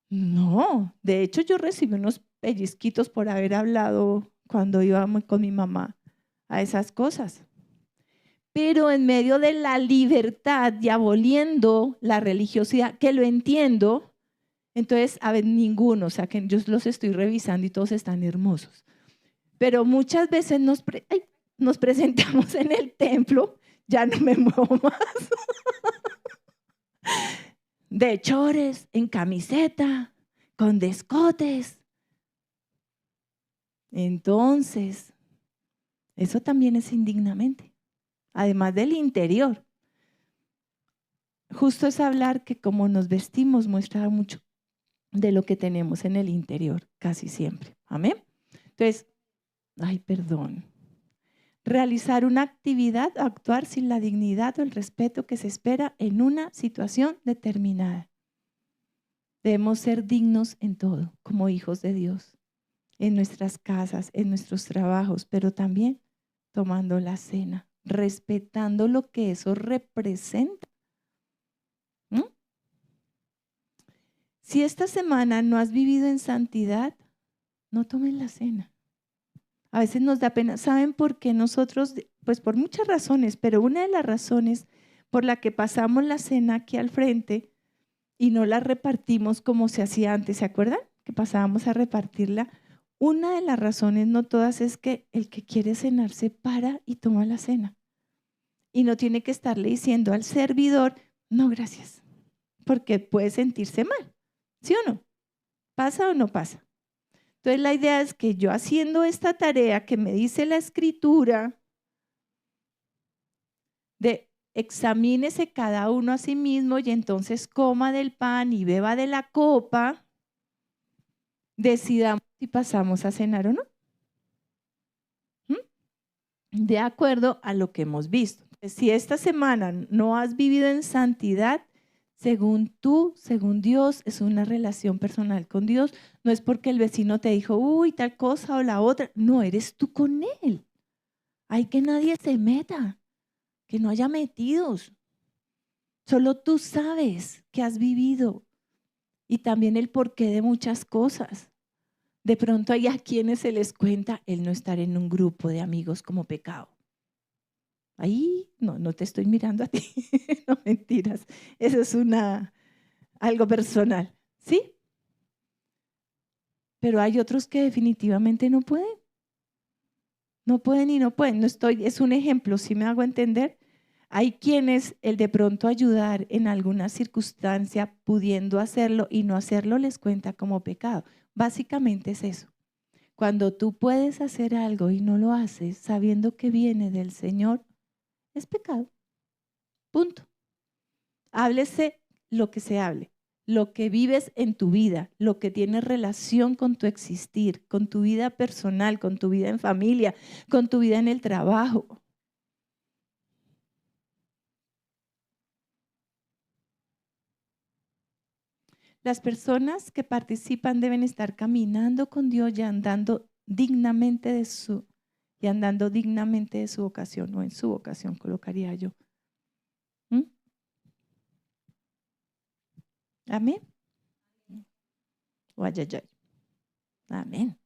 No, de hecho yo recibí unos pellizquitos por haber hablado cuando iba con mi mamá a esas cosas. Pero en medio de la libertad y aboliendo la religiosidad, que lo entiendo, entonces, a ver, ninguno, o sea, que yo los estoy revisando y todos están hermosos. Pero muchas veces nos presentamos en el templo, ya no me muevo más, de chores, en camiseta, con descotes. Entonces, eso también es indignamente, además del interior. Justo es hablar que como nos vestimos muestra mucho de lo que tenemos en el interior, casi siempre. Amén. Entonces, perdón. Realizar una actividad, actuar sin la dignidad o el respeto que se espera en una situación determinada. Debemos ser dignos en todo, como hijos de Dios, en nuestras casas, en nuestros trabajos, pero también tomando la cena, respetando lo que eso representa. Si esta semana no has vivido en santidad, no tomes la cena. A veces nos da pena. ¿Saben por qué nosotros? Pues por muchas razones, pero una de las razones por la que pasamos la cena aquí al frente y no la repartimos como se hacía antes, ¿se acuerdan? Que pasábamos a repartirla. Una de las razones, no todas, es que el que quiere cenar se para y toma la cena. Y no tiene que estarle diciendo al servidor, no, gracias, porque puede sentirse mal. ¿Sí o no? ¿Pasa o no pasa? Entonces la idea es que yo haciendo esta tarea que me dice la Escritura, de examínese cada uno a sí mismo y entonces coma del pan y beba de la copa, decidamos si pasamos a cenar o no. De acuerdo a lo que hemos visto. Si esta semana no has vivido en santidad, según Dios, es una relación personal con Dios. No es porque el vecino te dijo, uy, tal cosa o la otra. No, eres tú con él. Hay que nadie se meta, que no haya metidos. Solo tú sabes que has vivido y también el porqué de muchas cosas. De pronto hay a quienes se les cuenta el no estar en un grupo de amigos como pecado. Ahí, no te estoy mirando a ti, no mentiras, eso es algo personal, ¿sí? Pero hay otros que definitivamente no pueden. No pueden y no pueden. Es un ejemplo, si me hago entender. Hay quienes el de pronto ayudar en alguna circunstancia pudiendo hacerlo y no hacerlo les cuenta como pecado. Básicamente es eso. Cuando tú puedes hacer algo y no lo haces sabiendo que viene del Señor, es pecado. Punto. Háblese lo que se hable, lo que vives en tu vida, lo que tiene relación con tu existir, con tu vida personal, con tu vida en familia, con tu vida en el trabajo. Las personas que participan deben estar caminando con Dios y andando dignamente de su vocación, o en su vocación, colocaría yo. ¿Mm? Amén. O ay, ay, ay. Amén.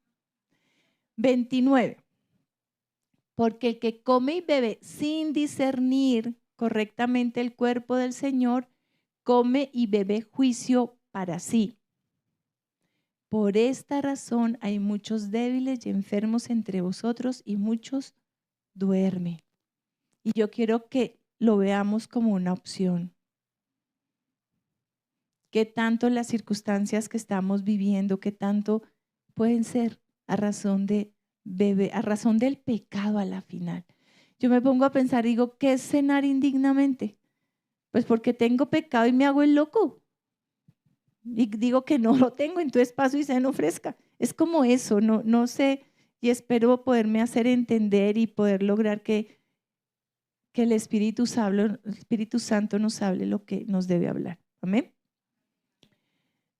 29. Porque el que come y bebe sin discernir correctamente el cuerpo del Señor, come y bebe juicio para sí. Por esta razón hay muchos débiles y enfermos entre vosotros y muchos duermen. Y yo quiero que lo veamos como una opción. ¿Qué tanto las circunstancias que estamos viviendo, qué tanto pueden ser a razón de a razón del pecado a la final? Yo me pongo a pensar, digo, ¿qué es cenar indignamente? Pues porque tengo pecado y me hago el loco. Y digo que no lo tengo, entonces paso y ceno fresca. Es como eso, no sé, y espero poderme hacer entender y poder lograr que el Espíritu Santo nos hable lo que nos debe hablar. Amén.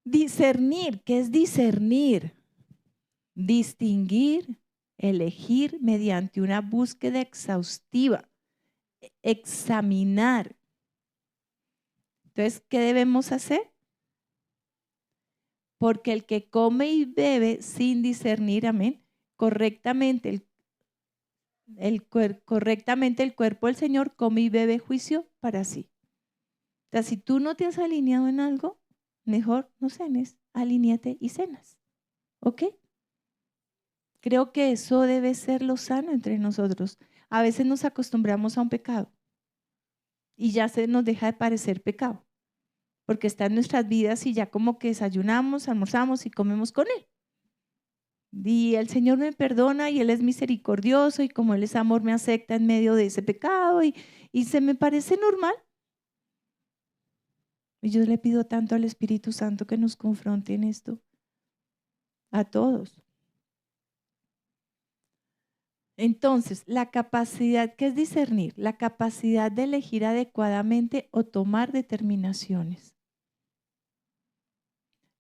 Discernir, ¿qué es discernir? Distinguir, elegir mediante una búsqueda exhaustiva, examinar. Entonces, ¿qué debemos hacer? Porque el que come y bebe sin discernir, amén, correctamente correctamente el cuerpo del Señor come y bebe juicio para sí. O sea, si tú no te has alineado en algo, mejor no cenes, alíñate y cenas. ¿Ok? Creo que eso debe ser lo sano entre nosotros. A veces nos acostumbramos a un pecado y ya se nos deja de parecer pecado, porque está en nuestras vidas y ya como que desayunamos, almorzamos y comemos con Él. Y el Señor me perdona y Él es misericordioso y como Él es amor me acepta en medio de ese pecado y se me parece normal. Y yo le pido tanto al Espíritu Santo que nos confronte en esto a todos. Entonces, la capacidad, ¿qué es discernir? La capacidad de elegir adecuadamente o tomar determinaciones.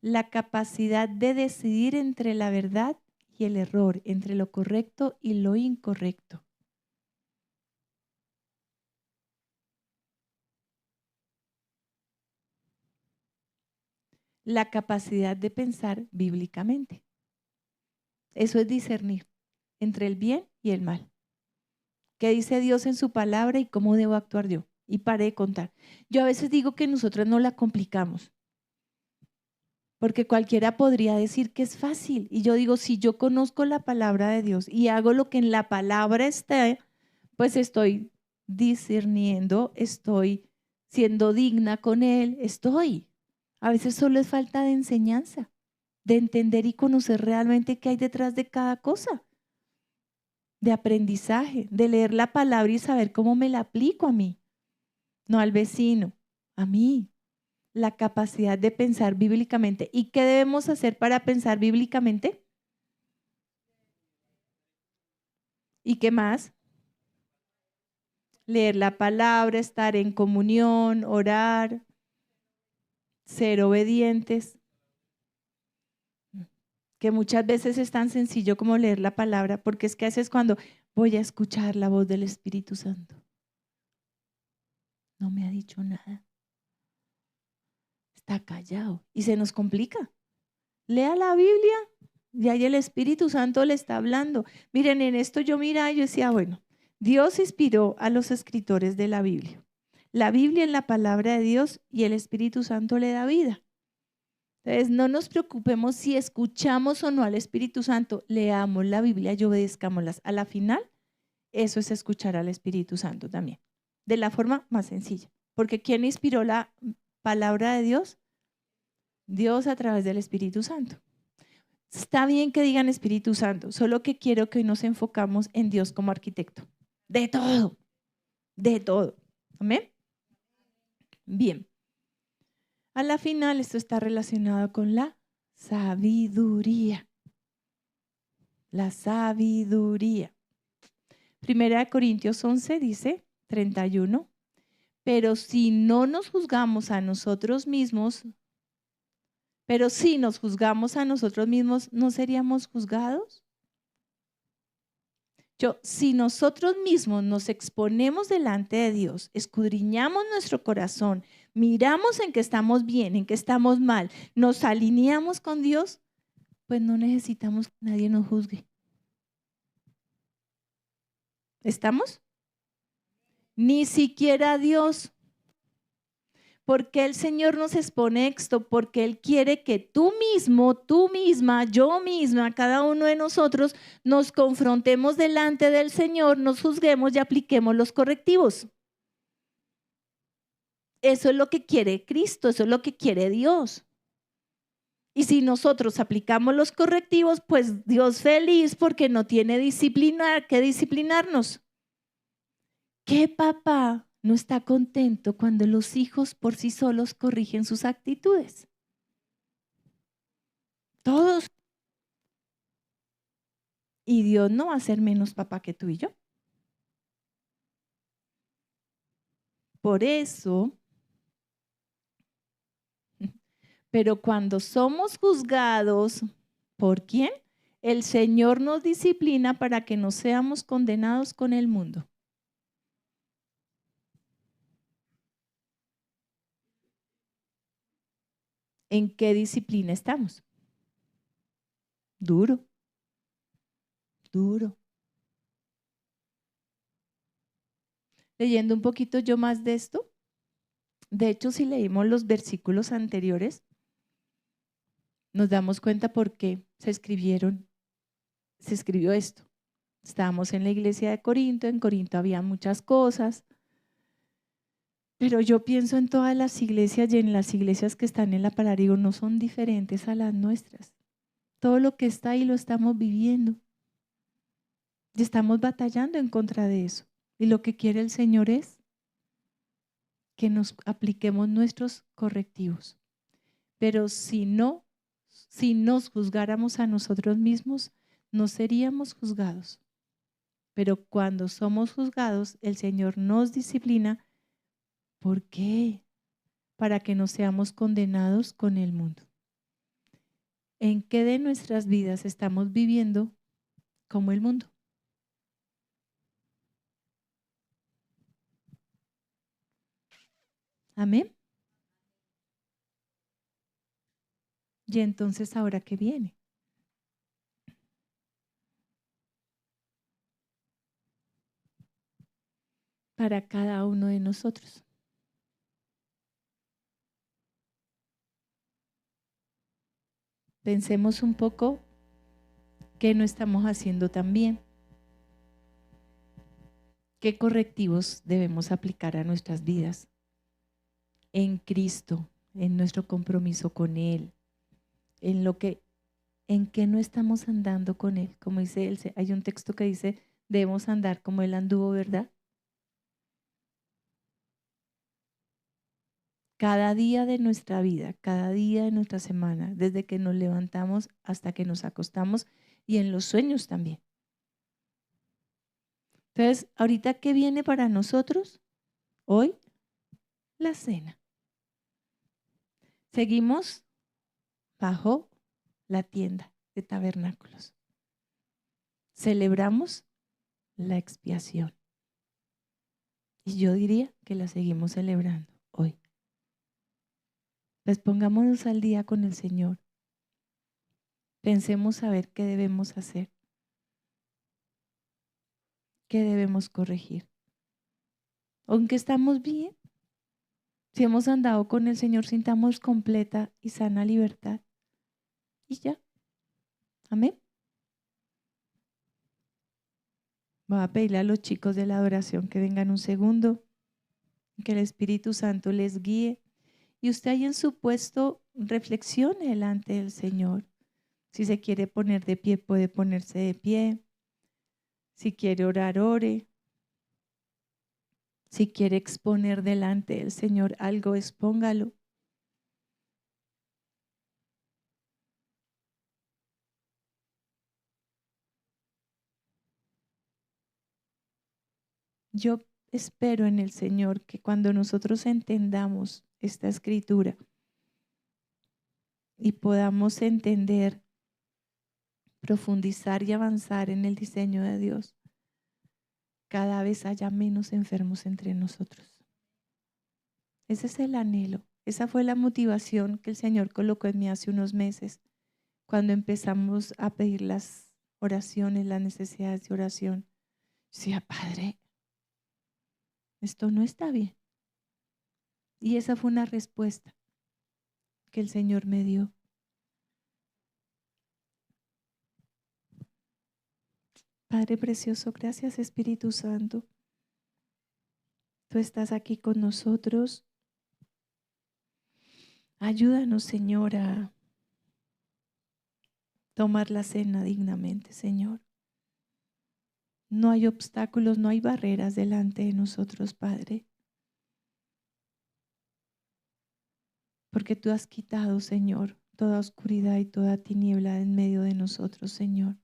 La capacidad de decidir entre la verdad y el error, entre lo correcto y lo incorrecto. La capacidad de pensar bíblicamente. Eso es discernir entre el bien y el mal. ¿Qué dice Dios en su palabra y cómo debo actuar yo? Y paré de contar. Yo a veces digo que nosotros no la complicamos, porque cualquiera podría decir que es fácil. Y yo digo, si yo conozco la palabra de Dios y hago lo que en la palabra está, pues estoy discerniendo, estoy siendo digna con Él, estoy. A veces solo es falta de enseñanza, de entender y conocer realmente qué hay detrás de cada cosa, de aprendizaje, de leer la palabra y saber cómo me la aplico a mí, no al vecino, a mí. La capacidad de pensar bíblicamente. ¿Y qué debemos hacer para pensar bíblicamente? ¿Y qué más? Leer la palabra, estar en comunión, orar, ser obedientes. Que muchas veces es tan sencillo como leer la palabra, porque es que haces cuando voy a escuchar la voz del Espíritu Santo. No me ha dicho nada. Está callado y se nos complica. Lea la Biblia y ahí el Espíritu Santo le está hablando. Miren, en esto yo decía, bueno, Dios inspiró a los escritores de la Biblia. La Biblia es la palabra de Dios y el Espíritu Santo le da vida. Entonces, no nos preocupemos si escuchamos o no al Espíritu Santo. Leamos la Biblia y obedezcámoslas. A la final, eso es escuchar al Espíritu Santo también, de la forma más sencilla. Porque ¿quién inspiró la palabra de Dios? Dios a través del Espíritu Santo. Está bien que digan Espíritu Santo, solo que quiero que hoy nos enfocamos en Dios como arquitecto. De todo, de todo. ¿Amén? Bien. A la final, esto está relacionado con la sabiduría. La sabiduría. Primera de Corintios 11 dice, 31, pero si no nos juzgamos a nosotros mismos, pero si nos juzgamos a nosotros mismos, ¿no seríamos juzgados? Si nosotros mismos nos exponemos delante de Dios, escudriñamos nuestro corazón, miramos en que estamos bien, en que estamos mal, nos alineamos con Dios, pues no necesitamos que nadie nos juzgue. ¿Estamos? Ni siquiera Dios. Porque el Señor nos expone esto, porque Él quiere que tú mismo, tú misma, yo misma, cada uno de nosotros nos confrontemos delante del Señor, nos juzguemos y apliquemos los correctivos. Eso es lo que quiere Cristo, eso es lo que quiere Dios. Y si nosotros aplicamos los correctivos, pues Dios feliz porque no tiene que disciplinarnos. ¿Qué papá no está contento cuando los hijos por sí solos corrigen sus actitudes? Todos. Y Dios no va a ser menos papá que tú y yo. Por eso, pero cuando somos juzgados, ¿por quién? El Señor nos disciplina para que no seamos condenados con el mundo. ¿En qué disciplina estamos? Duro, duro. Leyendo un poquito yo más de esto, de hecho, si leímos los versículos anteriores, nos damos cuenta por qué se escribió esto. Estábamos en la iglesia de Corinto, en Corinto había muchas cosas, pero yo pienso en todas las iglesias y en las iglesias que están en la palabra, digo, no son diferentes a las nuestras. Todo lo que está ahí lo estamos viviendo y estamos batallando en contra de eso. Y lo que quiere el Señor es que nos apliquemos nuestros correctivos. Pero si nos juzgáramos a nosotros mismos, no seríamos juzgados. Pero cuando somos juzgados, el Señor nos disciplina. ¿Por qué? Para que no seamos condenados con el mundo. ¿En qué de nuestras vidas estamos viviendo como el mundo? Amén. Y entonces, ¿ahora qué viene? Para cada uno de nosotros. Pensemos un poco qué no estamos haciendo tan bien. ¿Qué correctivos debemos aplicar a nuestras vidas? En Cristo, en nuestro compromiso con Él, en qué no estamos andando con Él. Como dice él, hay un texto que dice, debemos andar como Él anduvo, ¿verdad? Cada día de nuestra vida, cada día de nuestra semana, desde que nos levantamos hasta que nos acostamos y en los sueños también. Entonces, ahorita, ¿qué viene para nosotros? Hoy, la cena. Seguimos bajo la tienda de tabernáculos. Celebramos la expiación. Y yo diría que la seguimos celebrando hoy. Pues pongámonos al día con el Señor. Pensemos a ver qué debemos hacer. ¿Qué debemos corregir? Aunque estamos bien, si hemos andado con el Señor, sintamos completa y sana libertad. Y ya. Amén. Voy a pedirle a los chicos de la adoración que vengan un segundo, que el Espíritu Santo les guíe. Y usted ahí en su puesto reflexione delante del Señor. Si se quiere poner de pie, puede ponerse de pie. Si quiere orar, ore. Si quiere exponer delante del Señor algo, expóngalo. Yo espero en el Señor que cuando nosotros entendamos esta escritura y podamos entender, profundizar y avanzar en el diseño de Dios, cada vez haya menos enfermos entre nosotros. Ese es el anhelo. Esa fue la motivación que el Señor colocó en mí hace unos meses, cuando empezamos a pedir las oraciones, las necesidades de oración. Decía, Padre, esto no está bien. Y esa fue una respuesta que el Señor me dio. Padre precioso, gracias Espíritu Santo. Tú estás aquí con nosotros. Ayúdanos, Señor, a tomar la cena dignamente, Señor. No hay obstáculos, no hay barreras delante de nosotros, Padre. Porque tú has quitado, Señor, toda oscuridad y toda tiniebla en medio de nosotros, Señor.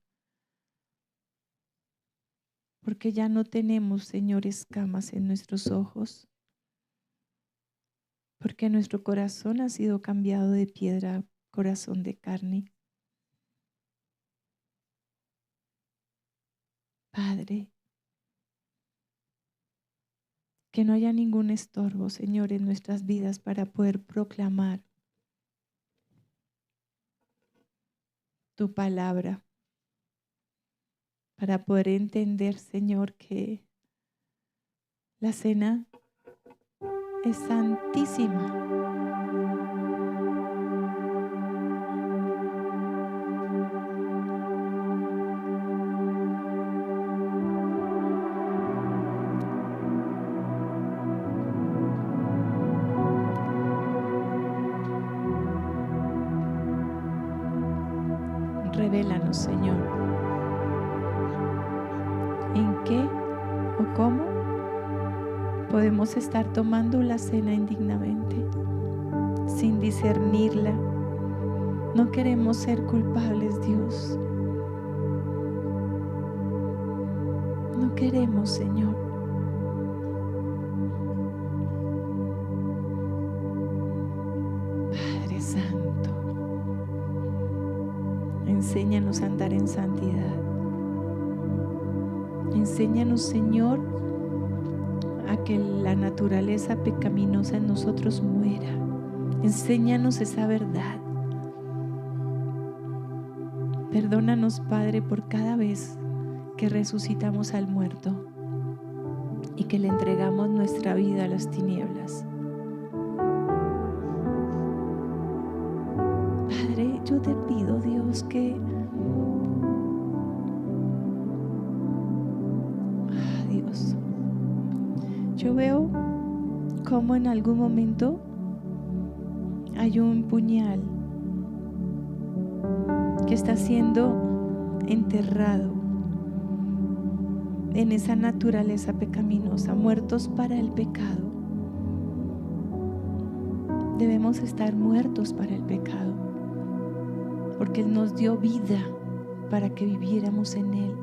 Porque ya no tenemos, Señor, escamas en nuestros ojos. Porque nuestro corazón ha sido cambiado de piedra a corazón de carne. Padre, que no haya ningún estorbo, Señor, en nuestras vidas para poder proclamar tu palabra, para poder entender, Señor, que la cena es santísima. Revélanos, Señor, en qué o cómo podemos estar tomando la cena indignamente, sin discernirla. No queremos ser culpables, Dios. No queremos, Señor. Padre Santo, enséñanos a andar en santidad. Enséñanos, Señor, a que la naturaleza pecaminosa en nosotros muera. Enséñanos esa verdad. Perdónanos, Padre, por cada vez que resucitamos al muerto y que le entregamos nuestra vida a las tinieblas. Padre, yo te pido, Dios, que Dios, yo veo como en algún momento hay un puñal que está siendo enterrado en esa naturaleza pecaminosa, muertos para el pecado. Debemos estar muertos para el pecado, porque Él nos dio vida para que viviéramos en Él.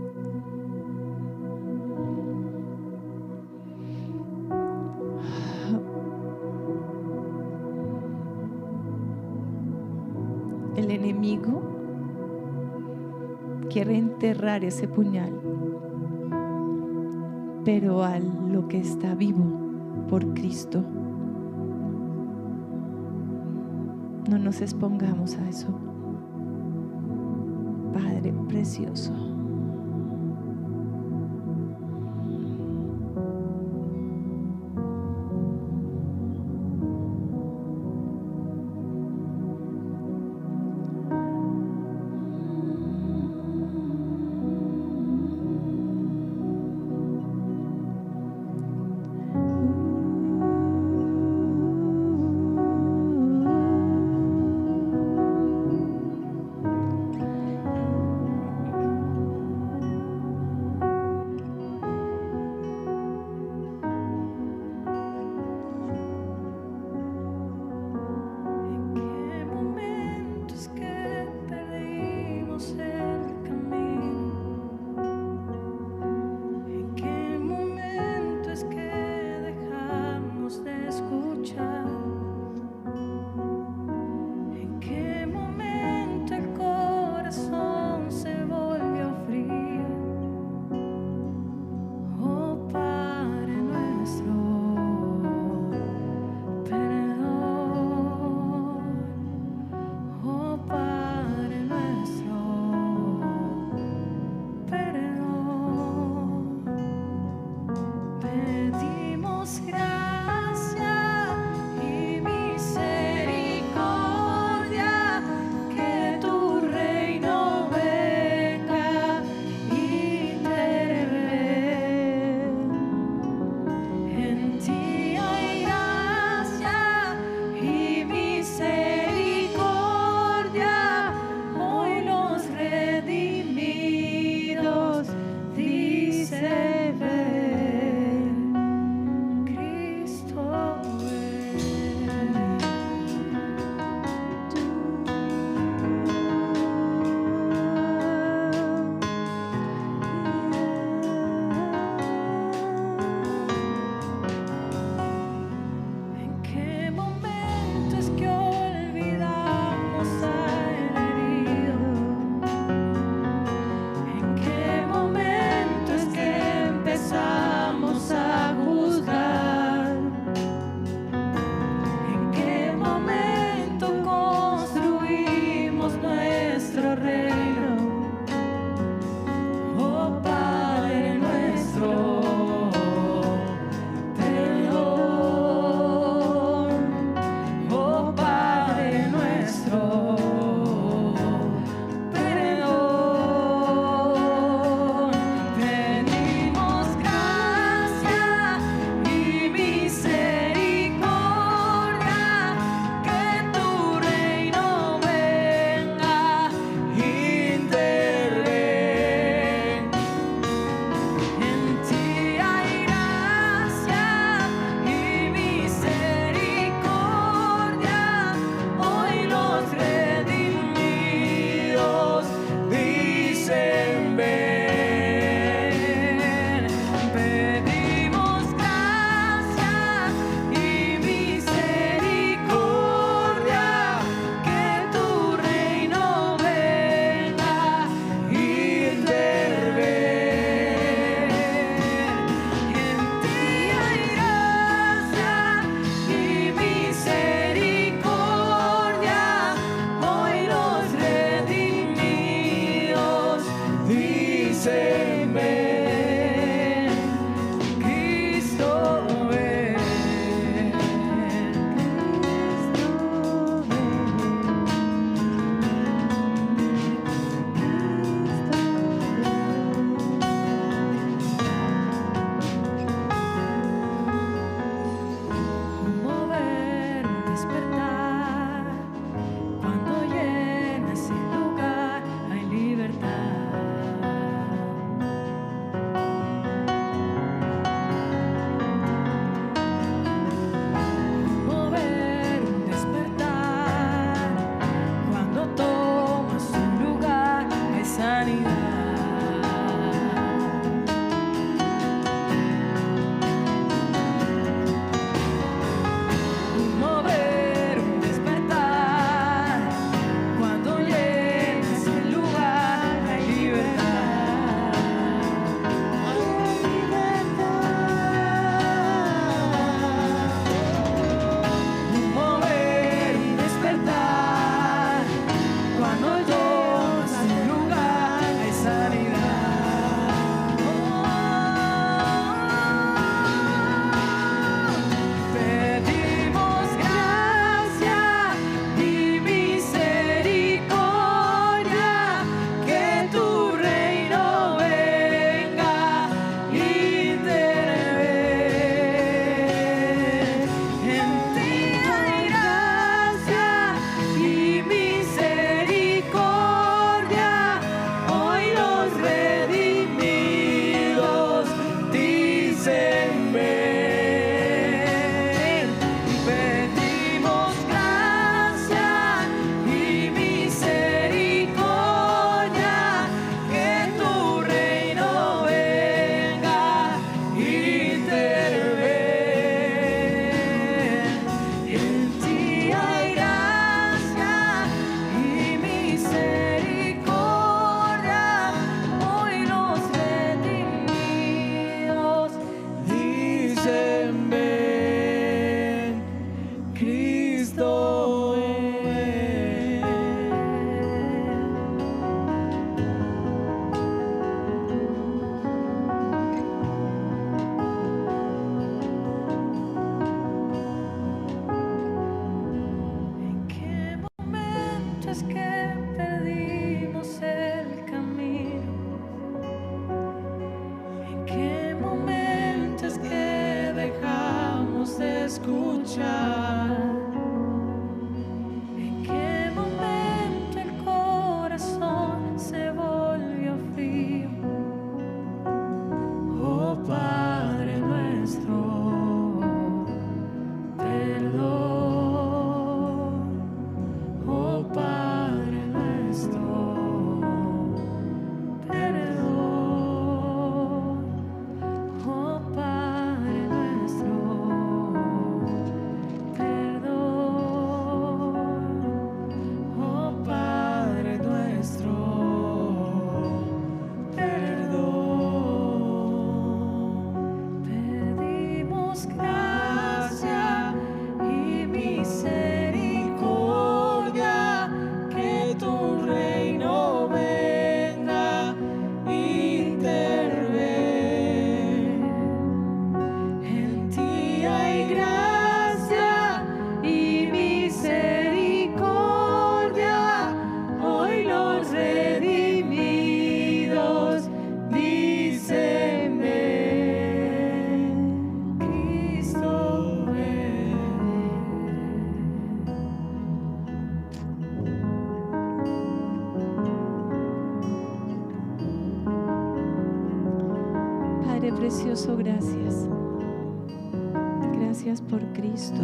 El enemigo quiere enterrar ese puñal, pero a lo que está vivo por Cristo, no nos expongamos a eso. Padre precioso, Padre precioso, gracias. Gracias por Cristo.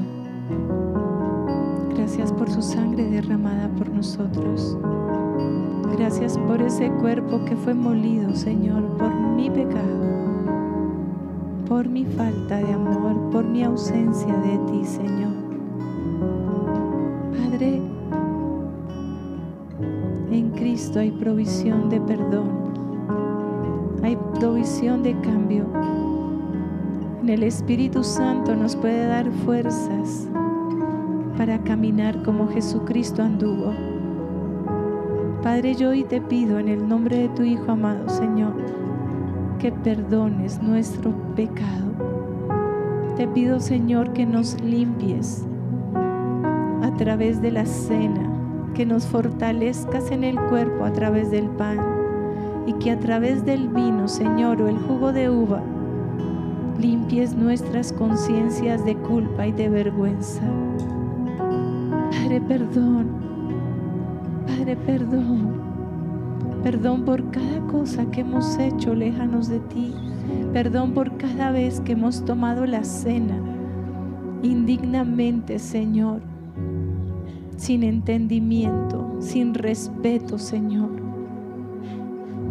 Gracias por su sangre derramada por nosotros. Gracias por ese cuerpo que fue molido, Señor, por mi pecado, por mi falta de amor, por mi ausencia de ti, Señor. Padre, en Cristo hay provisión de perdón, hay provisión de cambio. En el Espíritu Santo nos puede dar fuerzas para caminar como Jesucristo anduvo. Padre, yo hoy te pido en el nombre de tu Hijo amado, Señor, que perdones nuestro pecado. Te pido, Señor, que nos limpies a través de la cena, que nos fortalezcas en el cuerpo a través del pan y que a través del vino, Señor, o el jugo de uva, limpies nuestras conciencias de culpa y de vergüenza. Padre, perdón. Padre, perdón. Perdón por cada cosa que hemos hecho lejanos de ti. Perdón por cada vez que hemos tomado la cena indignamente, Señor, sin entendimiento, sin respeto, Señor.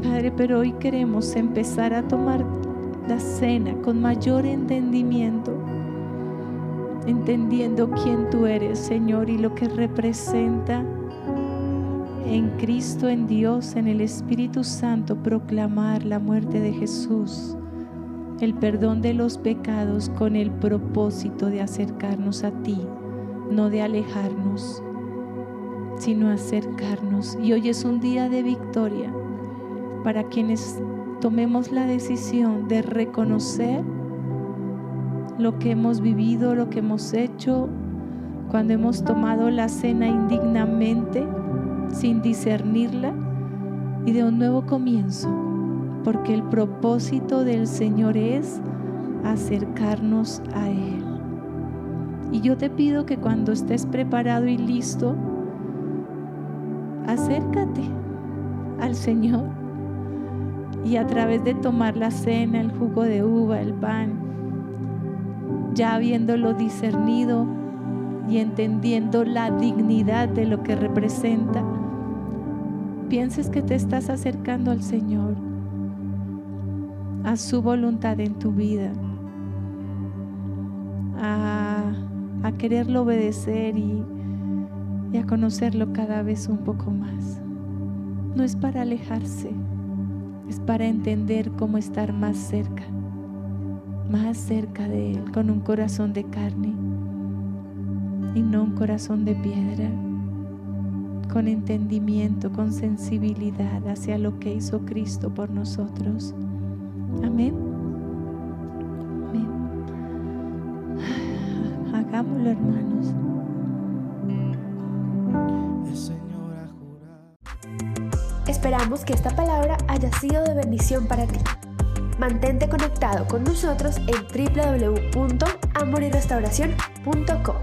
Padre, pero hoy queremos empezar a tomar la cena con mayor entendimiento, entendiendo quién tú eres, Señor, y lo que representa en Cristo, en Dios, en el Espíritu Santo, proclamar la muerte de Jesús, el perdón de los pecados con el propósito de acercarnos a ti, no de alejarnos, sino acercarnos. Y hoy es un día de victoria para quienes tomemos la decisión de reconocer lo que hemos vivido, lo que hemos hecho, cuando hemos tomado la cena indignamente, sin discernirla, y de un nuevo comienzo, porque el propósito del Señor es acercarnos a Él. Y yo te pido que cuando estés preparado y listo, acércate al Señor y a través de tomar la cena, el jugo de uva, el pan, ya habiéndolo discernido y entendiendo la dignidad de lo que representa, pienses que te estás acercando al Señor, a su voluntad en tu vida, a quererlo obedecer y a conocerlo cada vez un poco más. No es para alejarse, es para entender cómo estar más cerca de Él, con un corazón de carne y no un corazón de piedra, con entendimiento, con sensibilidad hacia lo que hizo Cristo por nosotros. Amén. Amén. Hagámoslo, hermanos. Esperamos que esta palabra haya sido de bendición para ti. Mantente conectado con nosotros en www.amoryrestauracion.com.